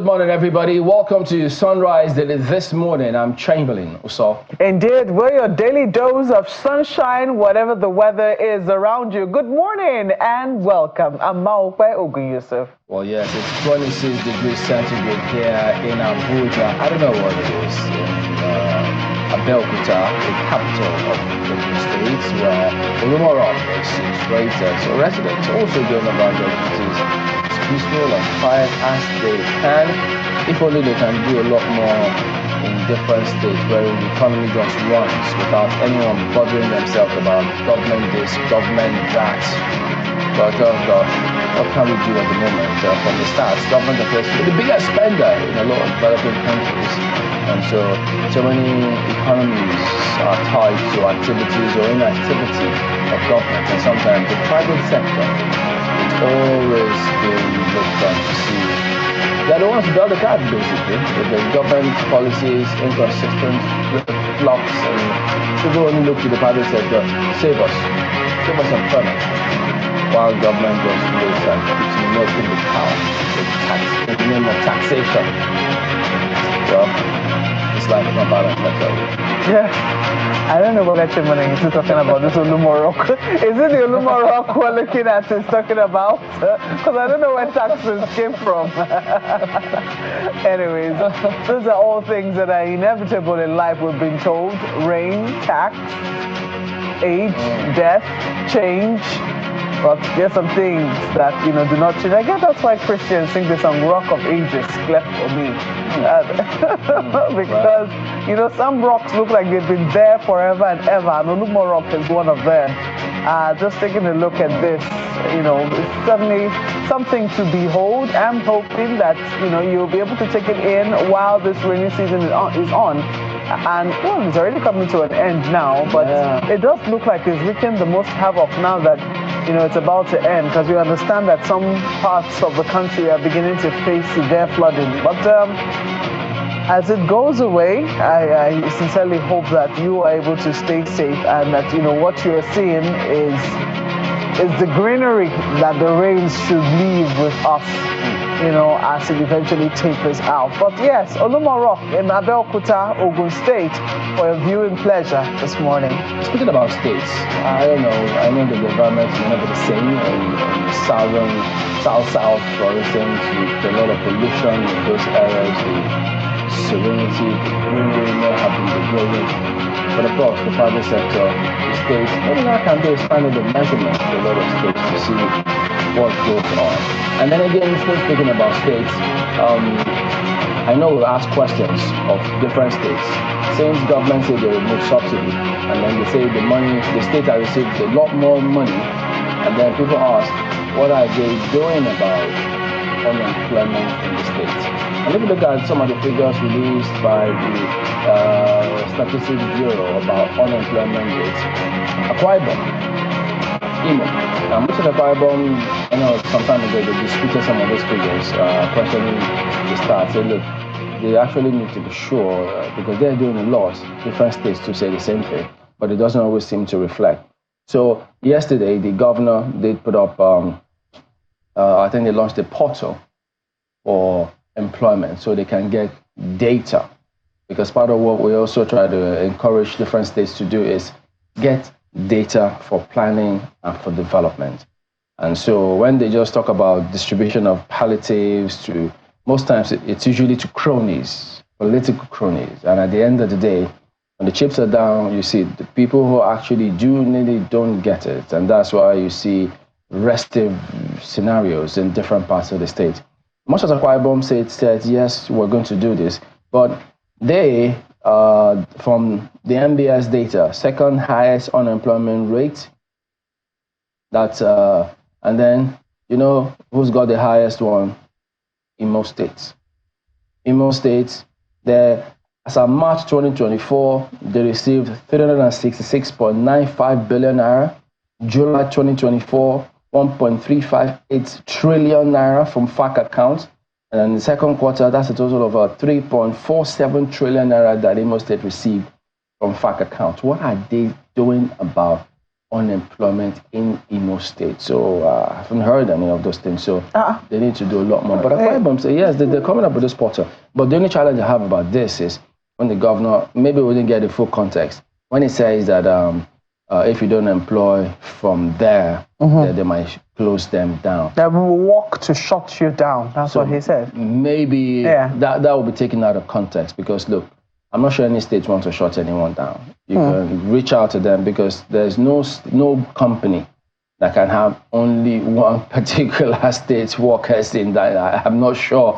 morning, everybody. Welcome to Sunrise Daily this morning. I'm Chamberlain. So, indeed, we're your daily dose of sunshine, whatever the weather is around you. Good morning and welcome. I'm Maupe Ogun Yusuf. Well, yes, it's 26 degrees centigrade here in Abuja. I don't know what it is in Abeokuta, the capital of Ogun State, where Olumoro is situated. So residents also going about their duties peaceful and quiet as they can, if only they can do a lot more in different states where the economy just runs without anyone bothering themselves about government this, government that. But oh gosh, what can we do at the moment? From the start, government affairs is the biggest spender in a lot of developing countries, and so many economies are tied to activities or inactivity of government, and sometimes the private sector always been looked at to see. They're the ones who draw the cards, basically. If the government policies inconsistent, flux, and people only look to the private sector, save us employment. While government goes looks and keeps milking the cow in the name of taxation. Well, it's like not balanced, I tell you. Yeah, I don't know what Chairman is talking about this Olumoro. Is it the Olumoro we're looking at is talking about? Because I don't know where taxes came from. Anyways, those are all things that are inevitable in life, we've been told. Rain, tax, age, death, change. But there's some things that, do not change. I guess that's why Christians sing the song Rock of Ages, cleft for me. Because, some rocks look like they've been there forever and ever, and Olumo Rock is one of them. Just taking a look at this, it's certainly something to behold. I'm hoping that, you'll be able to take it in while this rainy season is on. And, well, it's already coming to an end now, but It does look like it's wreaking the most havoc now that, it's about to end, because you understand that some parts of the country are beginning to face severe flooding. But as it goes away, I sincerely hope that you are able to stay safe and that, what you're seeing is the greenery that the rains should leave with us, as it eventually tapers out. But yes, Olumoro in Abeokuta, Ogun State, for a viewing pleasure this morning. Speaking about states, I don't know, I know the environment may not be the same in south, for instance, with a lot of pollution in those areas, the serenity, the greenery may have been degraded. But of course, the private sector, the states, maybe now can be expanded the measurement to a lot of states to see what goes on. And then again, still speaking about states, I know we'll ask questions of different states. Since government say they remove subsidy, and then they say the state has received a lot more money, and then people ask, what are they doing about unemployment in the state? And if you look at some of the figures released by the Statistics Bureau about unemployment rates, Akwa Ibom, Imo. Now, most of the Akwa Ibom, some time ago they disputed some of these figures, questioning the stats. Say, look, they actually need to be sure because they're doing a lot, different states to say the same thing, but it doesn't always seem to reflect. So yesterday, the governor did put up, I think they launched a portal for employment so they can get data, because part of what we also try to encourage different states to do is get data for planning and for development. And so when they just talk about distribution of palliatives to, most times it's usually to cronies, political cronies. And at the end of the day, when the chips are down, you see the people who actually do need it don't get it. And that's why you see restive scenarios in different parts of the state. Most of the Akwa Ibom said, yes, we're going to do this. But they, from the MBS data, second highest unemployment rate. That's, and then, who's got the highest one? Imo State. Imo State, as of March 2024, they received 366.95 billion naira. July 2024, 1.358 trillion naira from FAC accounts. And in the second quarter, that's a total of 3.47 trillion naira that Imo State received from FAC accounts. What are they doing about unemployment in Imo State. So I haven't heard any of those things. So they need to do a lot more. But Akwa Ibom say, yes, they're coming up with this portal. But the only challenge I have about this is when the governor, maybe we didn't get the full context, when he says that if you don't employ from there, they might close them down. They will work to shut you down. That's what he said. Maybe that will be taken out of context because, look, I'm not sure any state wants to shut anyone down. You can reach out to them because there's no company that can have only one particular state's workers in that. I'm not sure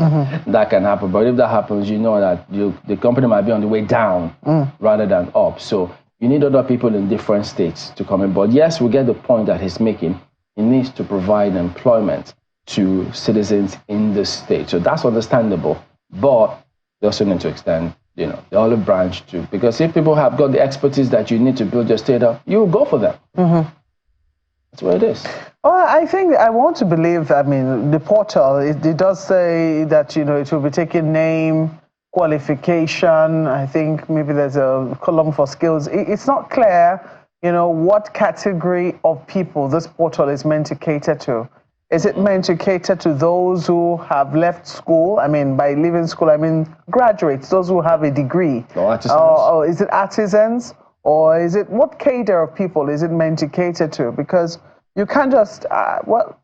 that can happen. But if that happens, you know that the company might be on the way down rather than up. So you need other people in different states to come in. But yes, we get the point that he's making. He needs to provide employment to citizens in the state. So that's understandable. But they also need to extend, the olive branch too. Because if people have got the expertise that you need to build your state up, you will go for them. That's what it is. Well, I think I want to believe, the portal, it does say that, it will be taking name, qualification. I think maybe there's a column for skills. It's not clear, what category of people this portal is meant to cater to. Is it meant to cater to those who have left school? By leaving school, graduates, those who have a degree. Or artisans. Or is it artisans? Or is it, what cadre of people is it meant to cater to? Because you can't just,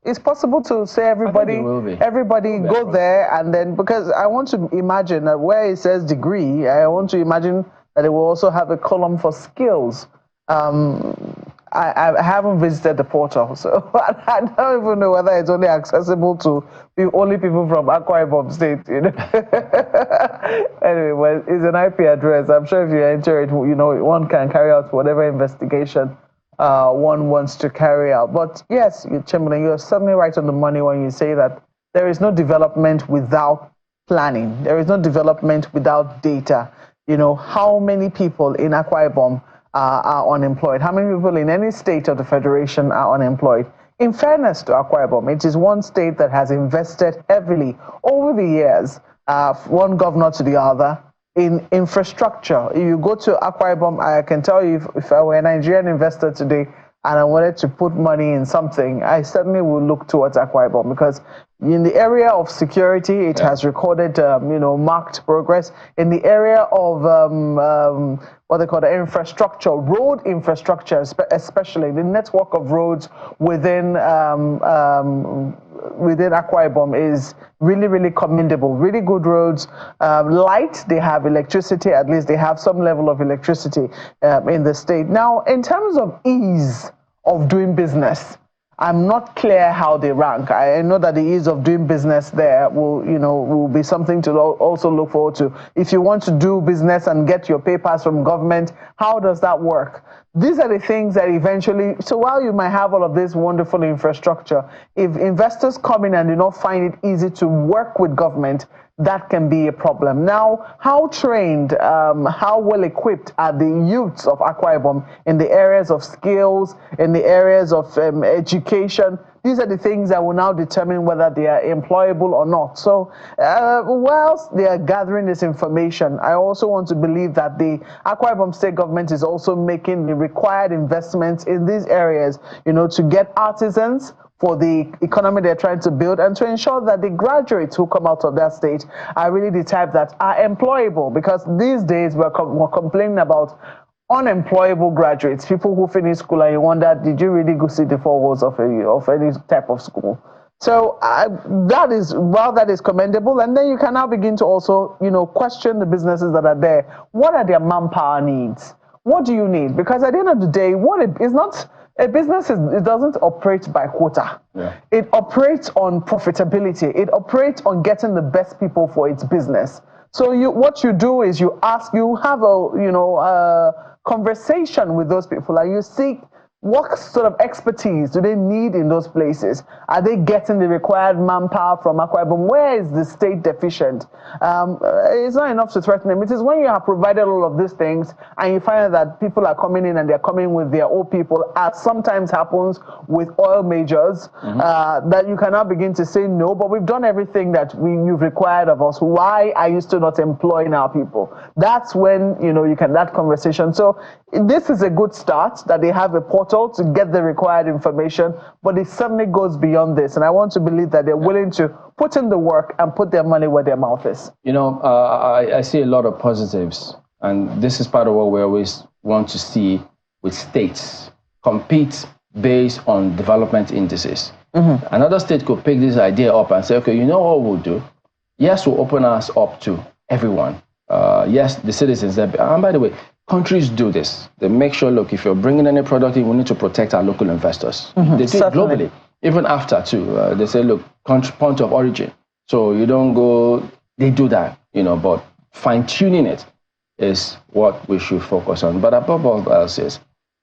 it's possible to say everybody go there and then, because I want to imagine that where it says degree, I want to imagine that it will also have a column for skills. I haven't visited the portal, so I don't even know whether it's only accessible to only people from Akwa Ibom State, Anyway, well, it's an IP address. I'm sure if you enter it, one can carry out whatever investigation one wants to carry out. But yes, Chamberlain, you're certainly right on the money when you say that there is no development without planning. There is no development without data. How many people in Akwa Ibom are unemployed? How many people in any state of the Federation are unemployed? In fairness to Akwa Ibom, it is one state that has invested heavily over the years, one governor to the other, in infrastructure. If you go to Akwa Ibom, I can tell you, if I were a Nigerian investor today and I wanted to put money in something, I certainly would look towards Akwa Ibom because in the area of security, it has recorded, marked progress. In the area of what they call the infrastructure, road infrastructure, especially the network of roads within Akwa Ibom is really, really commendable. Really good roads, light. They have electricity. At least they have some level of electricity in the state. Now, in terms of ease of doing business, I'm not clear how they rank. I know that the ease of doing business there will be something to also look forward to. If you want to do business and get your papers from government, how does that work? These are the things that eventually, so while you might have all of this wonderful infrastructure, if investors come in and do not find it easy to work with government, that can be a problem. Now, how trained, how well equipped are the youths of Akwa Ibom in the areas of skills, in the areas of education? These are the things that will now determine whether they are employable or not. So whilst they are gathering this information, I also want to believe that the Akwa Ibom state government is also making the required investments in these areas, to get artisans for the economy they're trying to build and to ensure that the graduates who come out of that state are really the type that are employable. Because these days we're complaining about unemployable graduates, people who finish school and you wonder, did you really go see the four walls of any type of school? So that is commendable. And then you can now begin to also, question the businesses that are there. What are their manpower needs? What do you need? Because at the end of the day, a business it doesn't operate by quota. Yeah. It operates on profitability. It operates on getting the best people for its business. So what you do is you have a conversation with those people and you seek what sort of expertise do they need in those places? Are they getting the required manpower from Akwa Ibom? Where is the state deficient? It's not enough to threaten them. It is when you have provided all of these things and you find that people are coming in and they're coming with their own people, as sometimes happens with oil majors, that you cannot begin to say no, but we've done everything that you've required of us. Why are you still not employing our people? That's when, you can that conversation. So this is a good start that they have a portal portal to get the required information, but it certainly goes beyond this. And I want to believe that they're willing to put in the work and put their money where their mouth is. You know, I see a lot of positives, and this is part of what we always want to see with states compete based on development indices. Another state could pick this idea up and say, okay, you know what we'll do? Yes, we'll open us up to everyone. Yes, the citizens. And by the way, countries do this. They make sure, look, if you're bringing any product in, we need to protect our local investors. They do it globally. Even after, too, they say, look, point of origin. So you don't go, they do that, you know, but fine-tuning it is what we should focus on. But above all else is,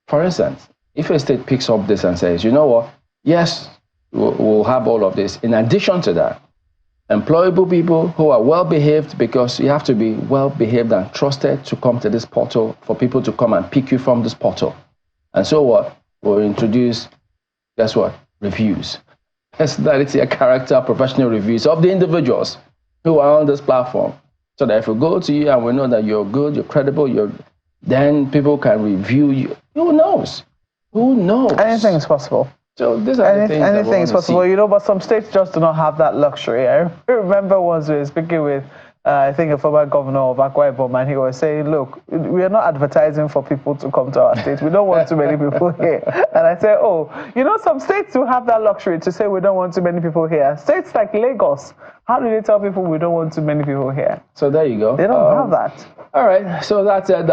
for instance, if a state picks up this and says, you know what, yes, we'll have all of this. In addition to that, employable people who are well-behaved, because you have to be well-behaved and trusted to come to this portal for people to come and pick you from this portal. And so what? We'll introduce, guess what? Reviews. Personality, character, professional reviews of the individuals who are on this platform. So that if we go to you and we know that you're good, you're credible, then people can review you. Who knows? Who knows? Anything is possible. So these are the things anything is possible, you know, but some states just do not have that luxury. I remember once we were speaking with, I think, a former governor of Akwa Ibom, and he was saying, look, we are not advertising for people to come to our state. We don't want too many people here. And I said, oh, you know, some states do have that luxury to say we don't want too many people here. States like Lagos, how do they tell people we don't want too many people here? So there you go. They don't have that. All right. So that said,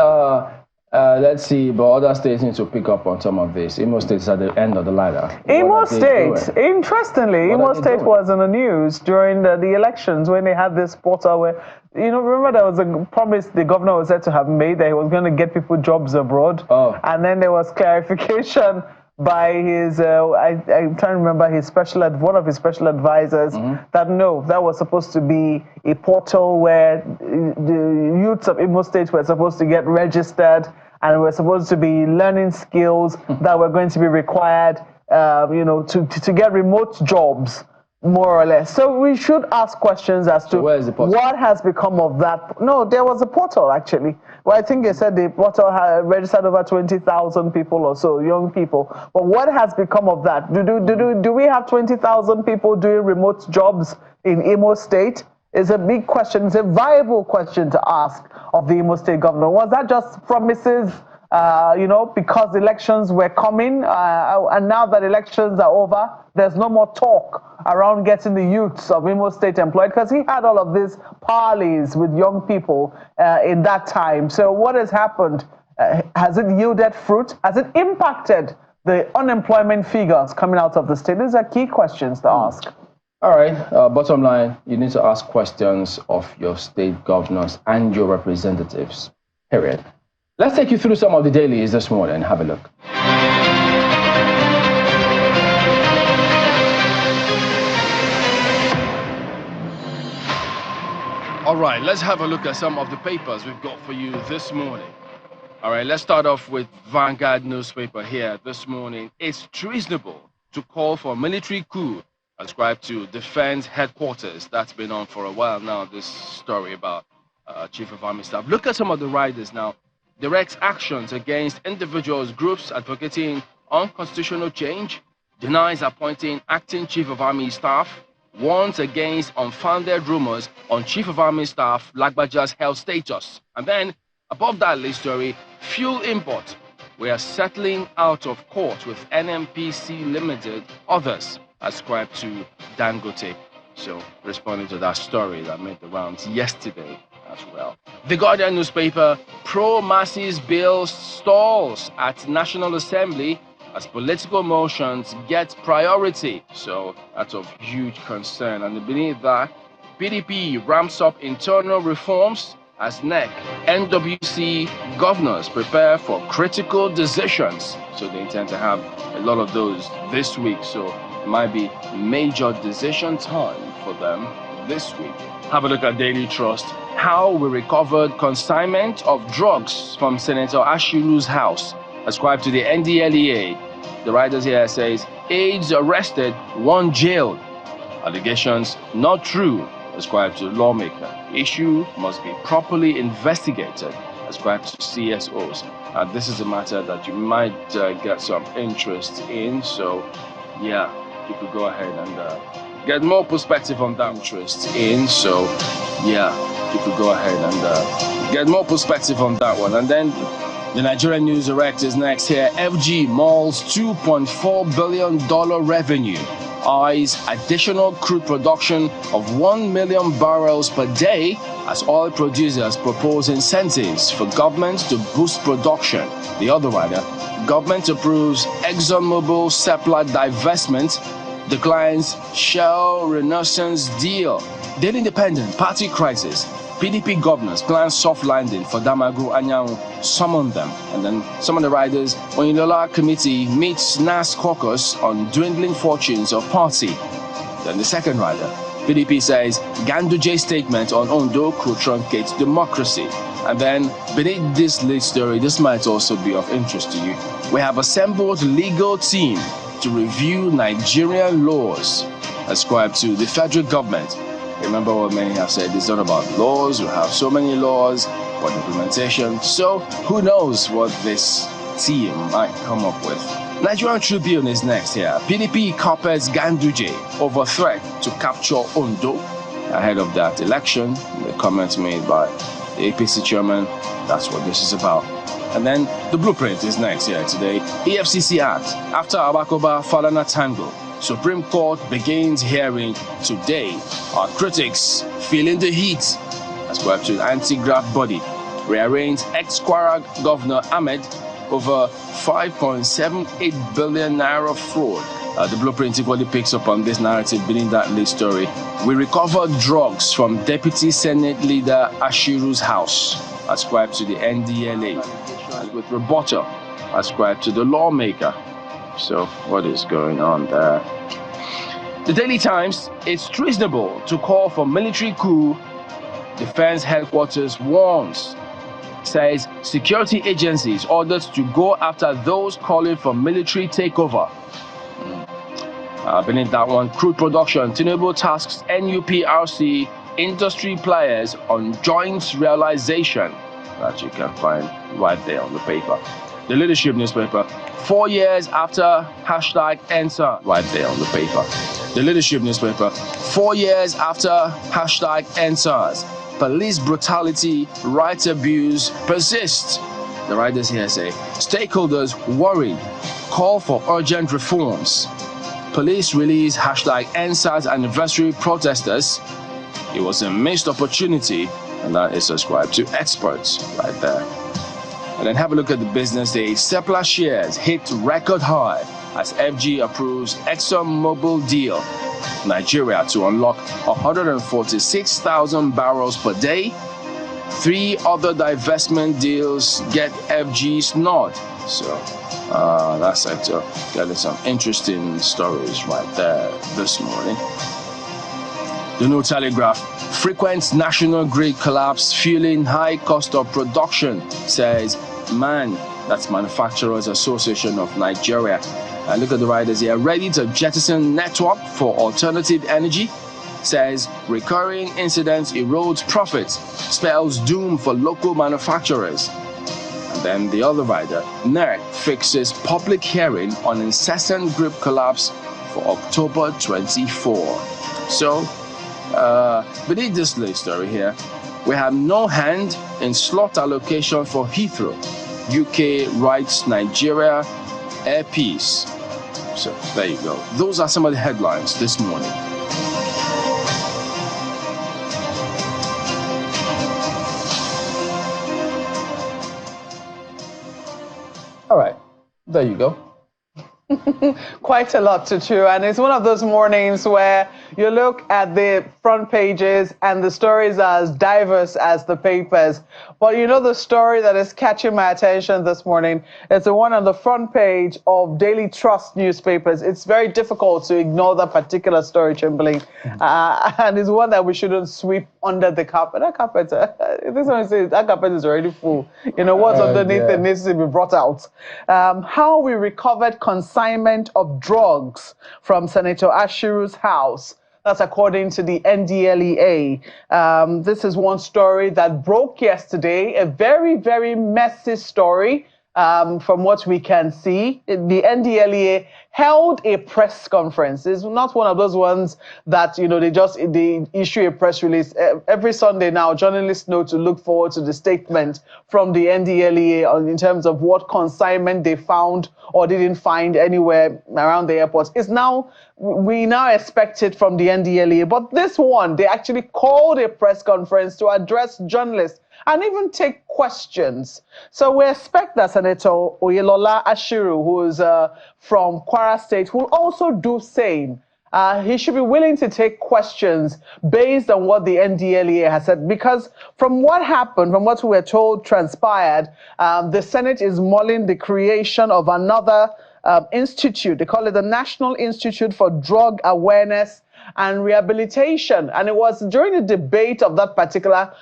let's see, but other states need to pick up on some of this. Imo State is at the end of the ladder. Imo State, interestingly, Imo State was in the news during the elections when they had this portal where, you know, remember there was a promise the governor was said to have made that he was going to get people jobs abroad. Oh. And then there was clarification by his, I'm trying to remember, one of his special advisors, that no, that was supposed to be a portal where the youths of Imo State were supposed to get registered and were supposed to be learning skills that were going to be required, you know, to get remote jobs, more or less. So we should ask questions as to what has become of that. No, there was a portal, actually. Well, I think they said the portal had registered over 20,000 people or so, young people. But what has become of that? Do we have 20,000 people doing remote jobs in Imo State? It's a big question. It's a viable question to ask of the Imo State governor. Was that just promises, you know, because elections were coming, and now that elections are over, there's no more talk around getting the youths of Imo State employed, because he had all of these parleys with young people in that time. So what has happened? Has it yielded fruit? Has it impacted the unemployment figures coming out of the state? These are key questions to ask. All right, bottom line, you need to ask questions of your state governors and your representatives, period. Let's take you through some of the dailies this morning. Have a look. All right, let's have a look at some of the papers we've got for you this morning. All right, let's start off with Vanguard newspaper here this morning. It's treasonable to call for military coup ascribed to defense headquarters. That's been on for a while now, this story about Chief of Army Staff. Look at some of the riders now. Directs actions against individuals, groups advocating unconstitutional change, denies appointing acting Chief of Army Staff, warns against unfounded rumors on Chief of Army Staff Lagbaja's health status. And then, above that list story, fuel import. We are settling out of court with NMPC Limited, others ascribed to Dangote. So, responding to that story that made the rounds yesterday as well. The Guardian newspaper, pro-masses bill stalls at National Assembly as political motions get priority. So that's of huge concern. And beneath that, PDP ramps up internal reforms as NEC, NWC governors prepare for critical decisions. So they intend to have a lot of those this week. So it might be major decision time for them this week. Have a look at Daily Trust. How we recovered consignment of drugs from Senator Ashiru's house, ascribed to the NDLEA. The writers here says, aides arrested, one jailed. Allegations not true. ascribed to the lawmaker. Issue must be properly investigated, ascribed to CSOs. This is a matter that you might get some interest in, so yeah, you could go ahead and get more perspective on that you could go ahead and get more perspective on that one. And then the Nigerian News Direct is next here. FG mauls $2.4 billion revenue, eyes additional crude production of 1 million barrels per day as oil producers propose incentives for government to boost production. The other rider, government approves ExxonMobil Seplat divestment, declines Shell Renaissance deal. Daily Independent, party crisis. PDP governors plan soft landing for Damagu Anyanwu, summon them. And then some of the riders, Onilola Committee meets NAS caucus on dwindling fortunes of party. Then the second rider, PDP says Ganduje statement on Ondo could truncate democracy. And then beneath this lead story, this might also be of interest to you. We have assembled legal team to review Nigerian laws ascribed to the federal government. Remember what many have said, it's not about laws, we have so many laws, but implementation. So who knows what this team might come up with. Nigerian Tribune is next here. PDP carpets Ganduje over threat to capture Ondo ahead of that election. The comments made by the APC chairman, that's what this is about. And then the blueprint is next here today. EFCC Act, after Abakoba Falana Tango, Supreme Court begins hearing today. Our critics feeling the heat. Ascribed to the anti-graft body. Rearrange ex-Kwara Governor Ahmed over 5.78 billion Naira fraud. The blueprint equally picks up on this narrative beneath that lead story. We recovered drugs from Deputy Senate Leader Ashiru's house. Ascribed to the NDLA. And with rebuttal ascribed to the lawmaker. So what is going on there? The Daily Times, it's treasonable to call for military coup. Defense headquarters warns. Says security agencies ordered to go after those calling for military takeover. Beneath that one, crude production. Tinubu tasks NUPRC industry players on joint realization. That you can find right there on the paper. The Leadership newspaper, 4 years after hashtag #EndSARS, right there on the paper. The Leadership newspaper, 4 years after hashtag #EndSARS, police brutality, rights abuse persist. The writers here say, stakeholders worried, call for urgent reforms. Police release hashtag #EndSARS anniversary protesters. It was a missed opportunity, and that is ascribed to experts right there. And then have a look at the business day. Seplat shares hit record high as FG approves ExxonMobil deal. Nigeria to unlock 146,000 barrels per day. 3 other divestment deals get FG's nod. So that sector getting some interesting stories right there this morning. The New Telegraph. Frequent national grid collapse fueling high cost of production, says MAN, that's Manufacturers Association of Nigeria. Look at the riders here. Ready to jettison network for alternative energy, says recurring incidents erodes profits, spells doom for local manufacturers. And then the other rider, NEC fixes public hearing on incessant grid collapse for October 24. So, beneath this little story here, we have no hand in slot allocation for Heathrow. UK writes Nigeria air peace. So there you go. Those are some of the headlines this morning. All right, there you go. Quite a lot to chew, and it's one of those mornings where you look at the front pages and the stories are as diverse as the papers. But you know the story that is catching my attention this morning is the one on the front page of Daily Trust newspapers. It's very difficult to ignore that particular story, Chamberlain, and it's one that we shouldn't sweep under the carpet. That carpet, this one says that carpet is already full. You know what's underneath it needs to be brought out. How we recovered consignment of drugs from Senator Ashiru's house. That's according to the NDLEA. This is one story that broke yesterday, a very, very messy story. From what we can see, the NDLEA held a press conference. It's not one of those ones that, they issue a press release. Every Sunday now, journalists know to look forward to the statement from the NDLEA in terms of what consignment they found or didn't find anywhere around the airport. We now expect it from the NDLEA. But this one, they actually called a press conference to address journalists and even take questions. So we expect that Senator Oyinlola Ashiru, who is from Kwara State, will also do same. He should be willing to take questions based on what the NDLEA has said, because from what happened, from what we were told transpired, the Senate is mulling the creation of another institute. They call it the National Institute for Drug Awareness and Rehabilitation. And it was during the debate of that particular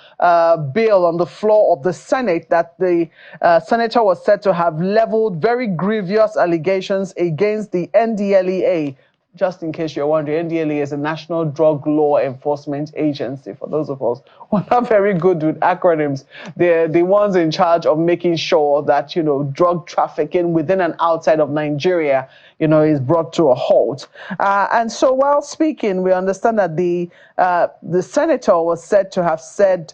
bill on the floor of the Senate that the senator was said to have leveled very grievous allegations against the NDLEA. Just in case you're wondering, NDLEA is a National Drug Law Enforcement Agency. For those of us who are not very good with acronyms, they're the ones in charge of making sure that, drug trafficking within and outside of Nigeria, is brought to a halt. And so while speaking, we understand that the senator was said to have said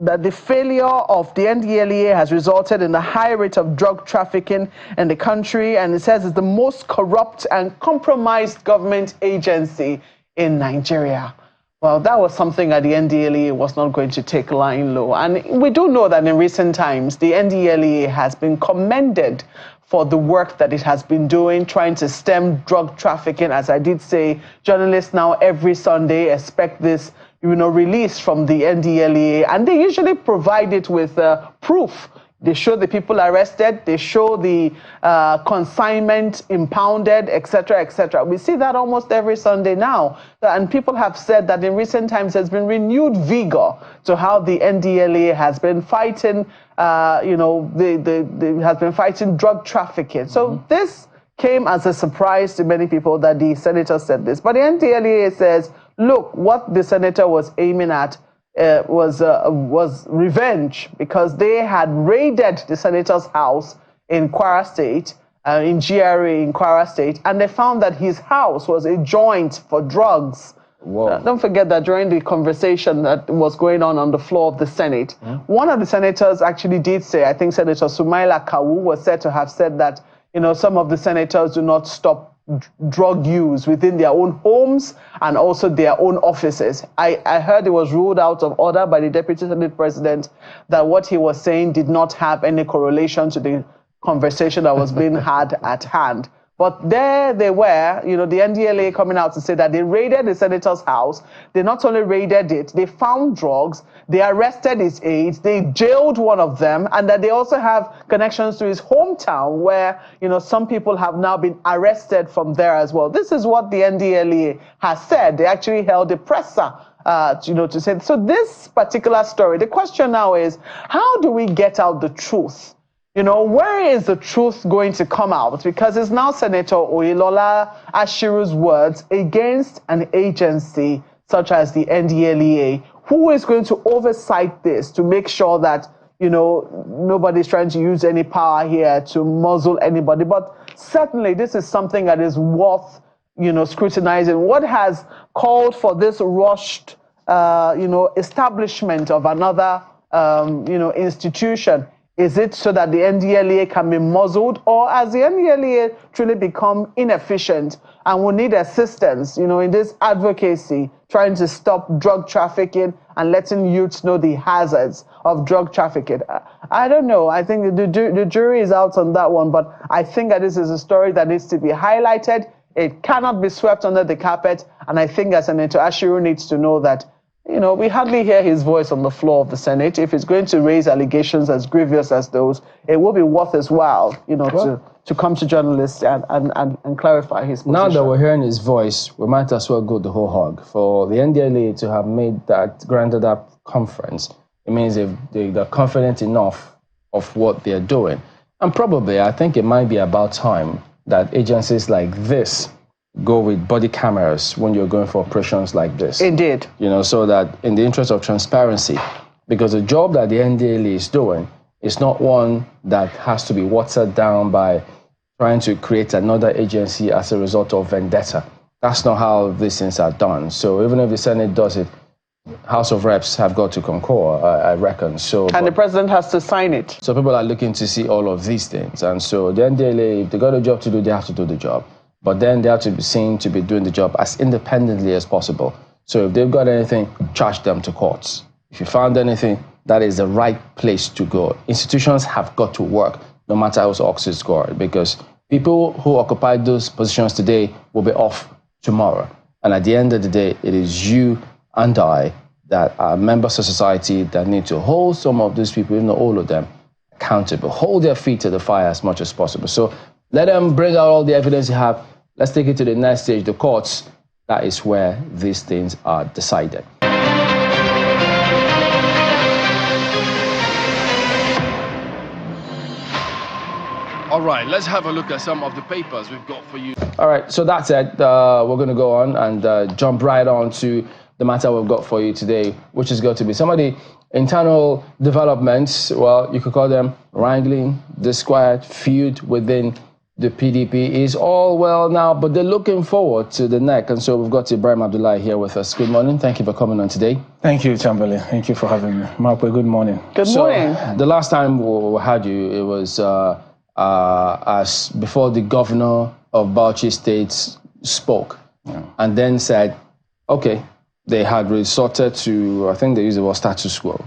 that the failure of the NDLEA has resulted in the high rate of drug trafficking in the country, and it says it's the most corrupt and compromised government agency in Nigeria. Well, that was something that the NDLEA was not going to take lying low. And we do know that in recent times, the NDLEA has been commended for the work that it has been doing, trying to stem drug trafficking. As I did say, journalists now every Sunday expect this release from the NDLEA, and they usually provide it with proof. They show the people arrested, they show the consignment impounded, etc., etc. We see that almost every Sunday now. And people have said that in recent times there's been renewed vigor to how the NDLEA has been fighting, has been fighting drug trafficking. So this came as a surprise to many people that the senator said this. But the NDLEA says, look, what the senator was aiming at was revenge, because they had raided the senator's house in Kwara State, in GRA in Kwara State, and they found that his house was a joint for drugs. Don't forget that during the conversation that was going on the floor of the Senate, one of the senators actually did say, I think Senator Sumaila Kawu was said to have said that, some of the senators do not stop drug use within their own homes and also their own offices. I heard it was ruled out of order by the Deputy Senate President that what he was saying did not have any correlation to the conversation that was being had at hand. But there they were, the NDLEA coming out to say that they raided the senator's house. They not only raided it, they found drugs, they arrested his aides, they jailed one of them, and that they also have connections to his hometown where, some people have now been arrested from there as well. This is what the NDLEA has said. They actually held a presser, to say. So this particular story, the question now is, how do we get out the truth? Where is the truth going to come out? Because it's now Senator Oyinlola Ashiru's words against an agency such as the NDLEA. Who is going to oversight this to make sure that, nobody's trying to use any power here to muzzle anybody? But certainly this is something that is worth, scrutinizing. What has called for this rushed, establishment of another, institution? Is it so that the NDLEA can be muzzled, or has the NDLEA truly become inefficient and will need assistance, in this advocacy, trying to stop drug trafficking and letting youths know the hazards of drug trafficking? I don't know. I think the jury is out on that one, but I think that this is a story that needs to be highlighted. It cannot be swept under the carpet, and I think that Senator Ashiru needs to know that we hardly hear his voice on the floor of the Senate. If he's going to raise allegations as grievous as those, it will be worth his while, to come to journalists and clarify his position. Now that we're hearing his voice, we might as well go the whole hog. For the NDLEA to have granted that conference, it means they're confident enough of what they're doing. And probably, I think it might be about time that agencies like this go with body cameras when you're going for operations like this. Indeed. You know, so that in the interest of transparency, because the job that the NDLA is doing is not one that has to be watered down by trying to create another agency as a result of vendetta. That's not how these things are done. So even if the Senate does it, House of Reps have got to concur, I reckon. So, and the president has to sign it. So people are looking to see all of these things. And so the NDLA, if they got a job to do, they have to do the job. But then they have to be seen to be doing the job as independently as possible. So if they've got anything, charge them to courts. If you found anything, that is the right place to go. Institutions have got to work, no matter how ox is scored, because people who occupy those positions today will be off tomorrow. And at the end of the day, it is you and I that are members of society that need to hold some of these people, if not all of them, accountable. Hold their feet to the fire as much as possible. So let them bring out all the evidence you have. Let's take it to the next stage, the courts. That is where these things are decided. All right, let's have a look at some of the papers we've got for you. All right, so that's it. We're going to go on and jump right on to the matter we've got for you today, which is going to be some of the internal developments. Well, you could call them wrangling, disquiet, feud within the PDP is all well now, but they're looking forward to the NEC. And so we've got Ibrahim Abdullah here with us. Good morning. Thank you for coming on today. Thank you, Chamberlain. Thank you for having me. Markwe, good morning. Good morning. The last time we had you, it was as before the governor of Oyo State spoke and then said, okay, they had resorted to, I think they used the word status quo,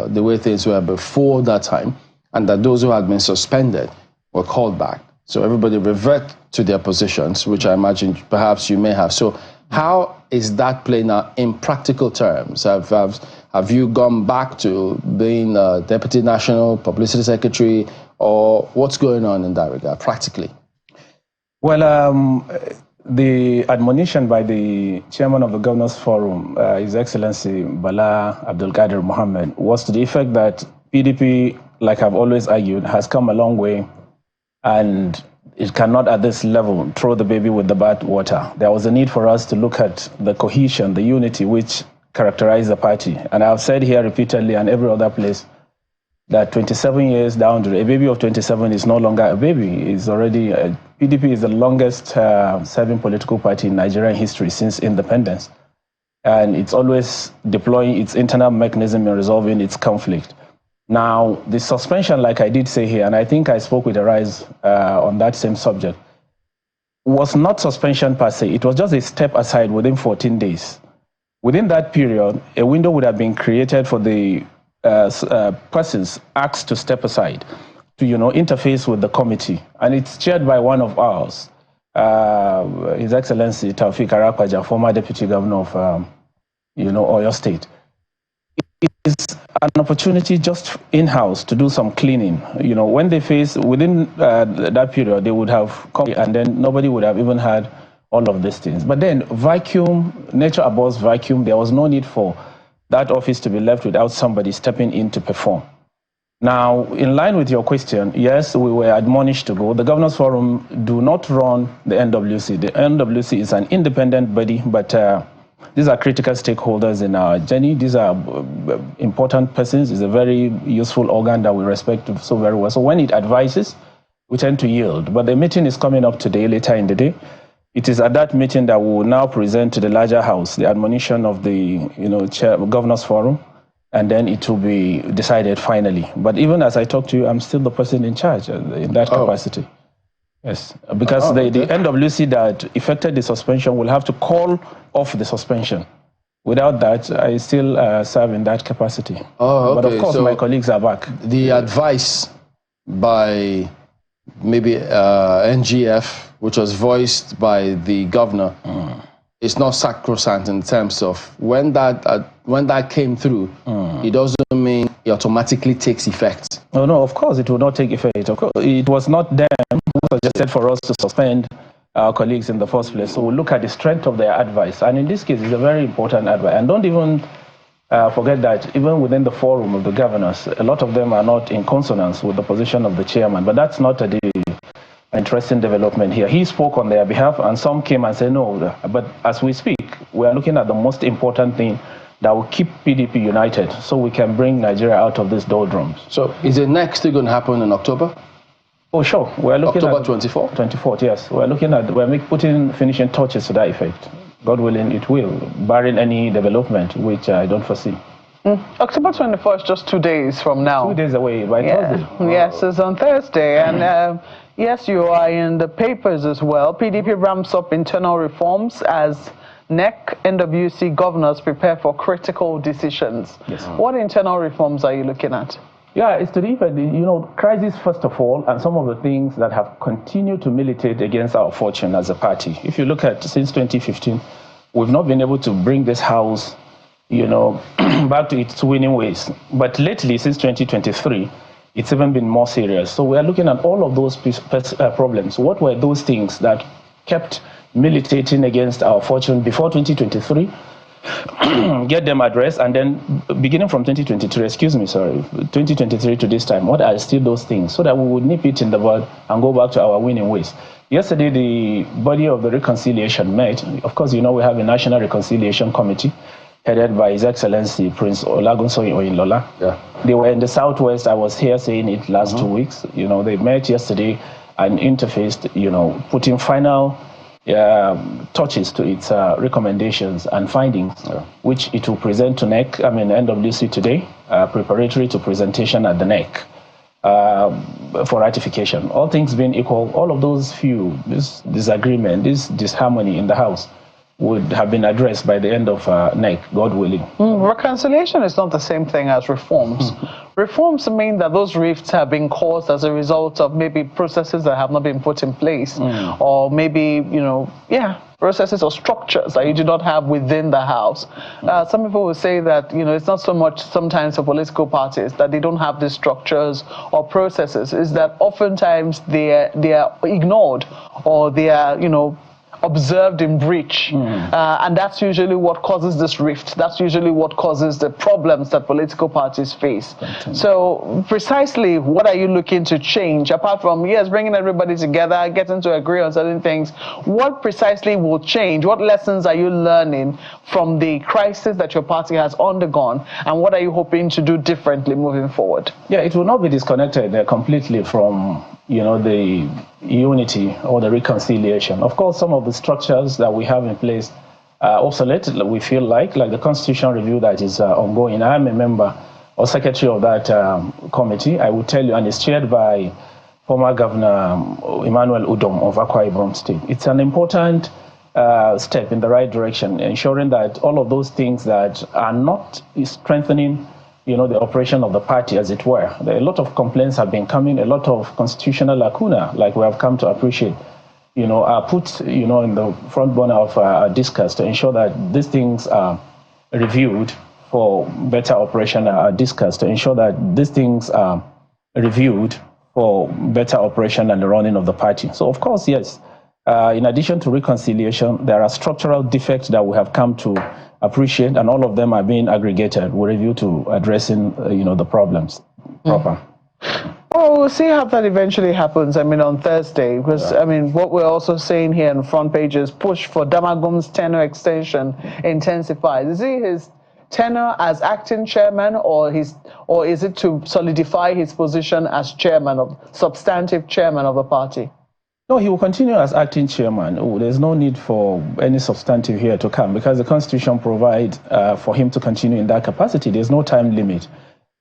the way things were before that time, and that those who had been suspended were called back. So everybody revert to their positions, which I imagine perhaps you may have. So how is that playing out in practical terms? Have you gone back to being a deputy national publicity secretary, or what's going on in that regard, practically? Well, the admonition by the chairman of the Governors Forum, His Excellency Bala Abdulkadir Mohammed, was to the effect that PDP, like I've always argued, has come a long way, and it cannot at this level throw the baby with the bath water. There was a need for us to look at the cohesion, the unity which characterized the party. And I've said here repeatedly and every other place that 27 years down the road, a baby of 27 is no longer a baby. It's already, PDP is the longest serving political party in Nigerian history since independence. And it's always deploying its internal mechanism in resolving its conflict. Now, the suspension, like I did say here, and I think I spoke with Arise on that same subject, was not suspension per se. It was just a step aside within 14 days. Within that period, a window would have been created for the persons asked to step aside to, interface with the committee. And it's chaired by one of ours, His Excellency Taufik Arakwaja, former Deputy Governor of, Oyo State. It's an opportunity just in-house to do some cleaning. When they face, within that period, they would have come and then nobody would have even had all of these things. But then vacuum, nature abhors vacuum. There was no need for that office to be left without somebody stepping in to perform. Now, in line with your question, yes, we were admonished to go. The Governors Forum do not run the NWC. The NWC is an independent body, but these are critical stakeholders in our journey. These are important persons. It's a very useful organ that we respect so very well. So when it advises, we tend to yield. But the meeting is coming up today, later in the day. It is at that meeting that we will now present to the larger house the admonition of the Governors Forum, and then it will be decided finally. But even as I talk to you, I'm still the person in charge in that capacity. Yes, because the NWC that effected the suspension will have to call off the suspension. Without that, I still serve in that capacity. Oh, okay. But of course, my colleagues are back. The advice by maybe NGF, which was voiced by the governor, is not sacrosanct in terms of when that came through. It doesn't mean it automatically takes effect. No, of course it will not take effect. Of course, it was not them who suggested for us to suspend our colleagues in the first place. So we'll look at the strength of their advice, and in this case, it's a very important advice. And don't even forget that even within the forum of the governors, a lot of them are not in consonance with the position of the chairman. But that's not the interesting development here. He spoke on their behalf, and some came and said no. But as we speak, we are looking at the most important thing that will keep PDP united, so we can bring Nigeria out of this doldrums. So is the next still going to happen in October? Oh, sure. We're looking October at 24th? 24th, yes. We're putting finishing touches to that effect. God willing, it will, barring any development, which I don't foresee. October 24th, just 2 days from now. 2 days away, by Thursday. Yes, it's on Thursday. And yes, you are in the papers as well. PDP ramps up internal reforms as NEC, NWC governors prepare for critical decisions. Yes. What internal reforms are you looking at? Yeah, it's to the effect, crisis first of all, and some of the things that have continued to militate against our fortune as a party. If you look at since 2015, we've not been able to bring this house, back to its winning ways. But lately, since 2023, it's even been more serious. So we are looking at all of those problems. What were those things that kept militating against our fortune before 2023? Get them addressed, and then beginning from 2023 to this time, what are still those things, so that we would nip it in the bud and go back to our winning ways. Yesterday, the body of the reconciliation met. Of course, we have a National Reconciliation Committee headed by His Excellency Prince Olagunsoyin Oyinlola. Yeah. They were in the Southwest. I was here saying it last 2 weeks. They met yesterday and interfaced, putting final touches to its recommendations and findings, which it will present to NWC today, preparatory to presentation at the NEC for ratification. All things being equal, all of those this disagreement, this disharmony in the House would have been addressed by the end of NEC, God willing. Reconciliation is not the same thing as reforms. Reforms mean that those rifts have been caused as a result of maybe processes that have not been put in place, or maybe, processes or structures that you do not have within the House. Some people will say that, it's not so much sometimes for political parties that they don't have these structures or processes, is that oftentimes they are ignored, or they are, observed in breach, and that's usually what causes this rift. That's usually what causes the problems that political parties face. So precisely what are you looking to change, apart from bringing everybody together, getting to agree on certain things? What precisely will change? What lessons are you learning from the crisis that your party has undergone, and what are you hoping to do differently moving forward? Yeah, it will not be disconnected completely from the unity or the reconciliation. Of course, some of the structures that we have in place are obsolete, we feel like the constitution review that is ongoing. I am a member or secretary of that committee, I will tell you, and it's chaired by former Governor Emmanuel Udom of Akwa Ibom State. It's an important step in the right direction, ensuring that all of those things that are not strengthening the operation of the party, as it were. A lot of complaints have been coming, a lot of constitutional lacuna, like we have come to appreciate, are put, in the front burner of discuss to ensure that these things are reviewed for better operation, discussed to ensure that these things are reviewed for better operation and the running of the party. So, of course, yes, in addition to reconciliation, there are structural defects that we have come to appreciate, and all of them are being aggregated with a view to addressing, the problems proper. Oh, we'll see how that eventually happens. On Thursday, because what we're also saying here on front page is push for Damagum's tenure extension intensifies. Is he his tenure as acting chairman, or is it to solidify his position as substantive chairman of the party? No, he will continue as acting chairman. There's no need for any substantive here to come, because the Constitution provides for him to continue in that capacity. There's no time limit.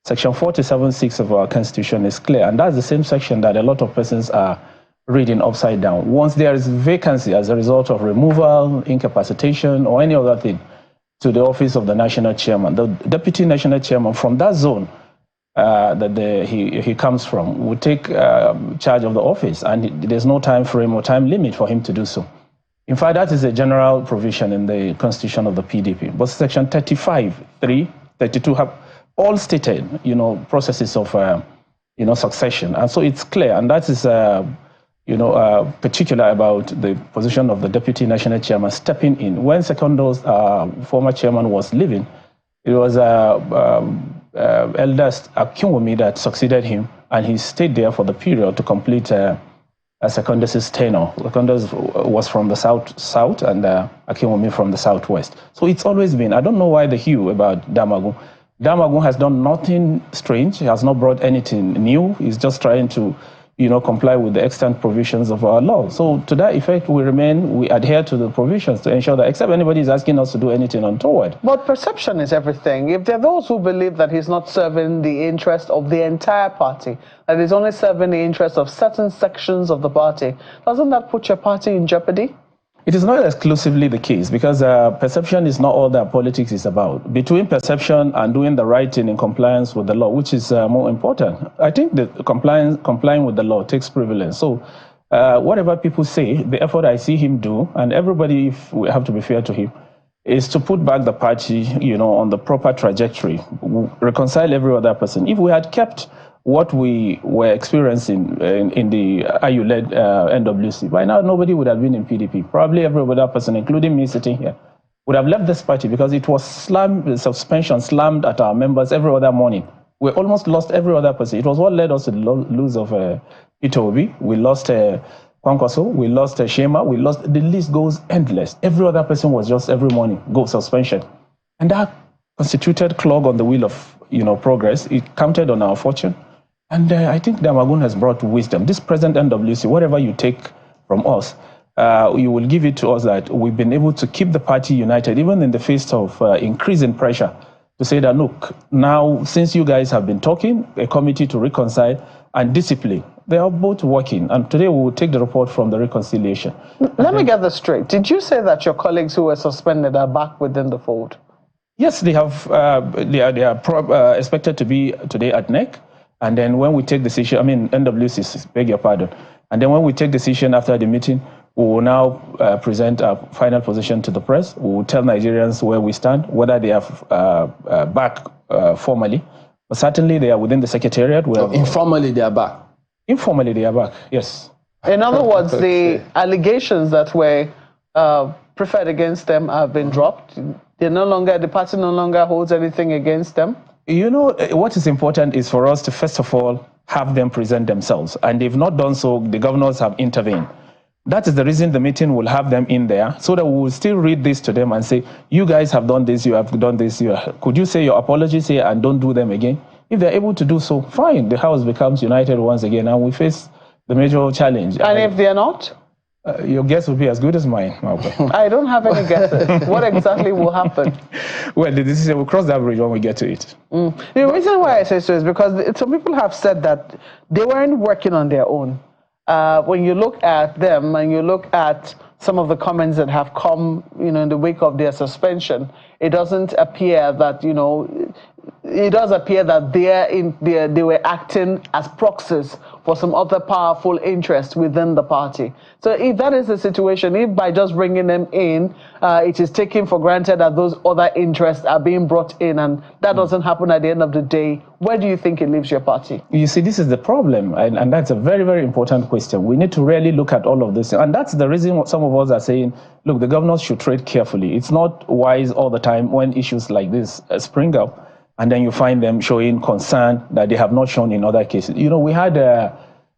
Section 47(6) of our Constitution is clear, and that's the same section that a lot of persons are reading upside down. Once there is vacancy as a result of removal, incapacitation, or any other thing to the office of the national chairman, the deputy national chairman from that zone he comes from will take charge of the office, and there's no time frame or time limit for him to do so. In fact, that is a general provision in the constitution of the PDP. But section 35, 3, 32 have all stated, processes of, succession. And so it's clear, and that is, particular about the position of the deputy national chairman stepping in. When Secondo's former chairman was leaving, it was eldest Akinwumi that succeeded him, and he stayed there for the period to complete Secondus' tenure. Secondus was from the south, and Akinwumi from the southwest. So it's always been. I don't know why the hue about Damagum. Damagum has done nothing strange. He has not brought anything new. He's just trying to, comply with the extant provisions of our law. So to that effect, we adhere to the provisions to ensure that, except anybody is asking us to do anything untoward. But perception is everything. If there are those who believe that he's not serving the interest of the entire party, that he's only serving the interest of certain sections of the party, doesn't that put your party in jeopardy? It is not exclusively the case, because perception is not all that politics is about. Between perception and doing the right thing in compliance with the law, which is more important, I think that complying with the law takes prevalence. So whatever people say, the effort I see him do, and everybody, if we have to be fair to him, is to put back the party, on the proper trajectory, reconcile every other person. If we had kept what we were experiencing in the IU-led NWC, by now nobody would have been in PDP. Probably every other person, including me sitting here, would have left this party, because it was suspension slammed at our members every other morning. We almost lost every other person. It was what led us to the lose of Peter Obi. We lost Kwankwaso, we lost Shema, the list goes endless. Every other person was just every morning, go suspension. And that constituted clog on the wheel of progress. It counted on our fortune. And I think Damagun has brought wisdom. This present NWC, whatever you take from us, you will give it to us that we've been able to keep the party united, even in the face of increasing pressure, to say that, look, now, since you guys have been talking, a committee to reconcile and discipline, they are both working. And today we will take the report from the reconciliation. Let me get this straight. Did you say that your colleagues who were suspended are back within the fold? Yes, they have. They are expected to be today at NEC. And then when we take decision, NWC, beg your pardon. And then when we take decision after the meeting, we will now present our final position to the press. We will tell Nigerians where we stand, whether they are back formally. But certainly they are within the secretariat. Informally they are back? Informally they are back, yes. In other words, the allegations that were preferred against them have been dropped. The party no longer holds anything against them. What is important is for us to, first of all, have them present themselves. And they've not done so. The governors have intervened. That is the reason the meeting will have them in there, so that we will still read this to them and say, you guys have done this, you have done this. Could you say your apologies here and don't do them again? If they're able to do so, fine. The House becomes united once again, and we face the major challenge. And if they're not? Your guess will be as good as mine. I don't have any guesses. What exactly will happen? Well, the decision will cross that bridge when we get to it. The reason why I say so is because some people have said that they weren't working on their own. When you look at them and you look at some of the comments that have come, in the wake of their suspension, it doesn't appear that, it does appear that they were acting as proxies for some other powerful interest within the party. So if that is the situation, if by just bringing them in, it is taken for granted that those other interests are being brought in, and that doesn't happen at the end of the day, where do you think it leaves your party? You see, this is the problem, and that's a very, very important question. We need to really look at all of this. And that's the reason some of us are saying, look, the governors should tread carefully. It's not wise all the time when issues like this spring up, and then you find them showing concern that they have not shown in other cases. We had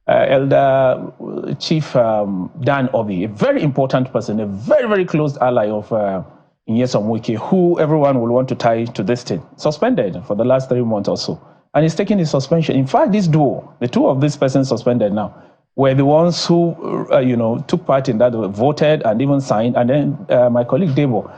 Elder Chief Dan Obi, a very important person, a very, very close ally of Nyesom Wike, who everyone will want to tie to this thing, suspended for the last 3 months or so. And he's taking his suspension. In fact, this duo, the two of these persons suspended now, were the ones who, took part in that, voted and even signed. And then my colleague Debo,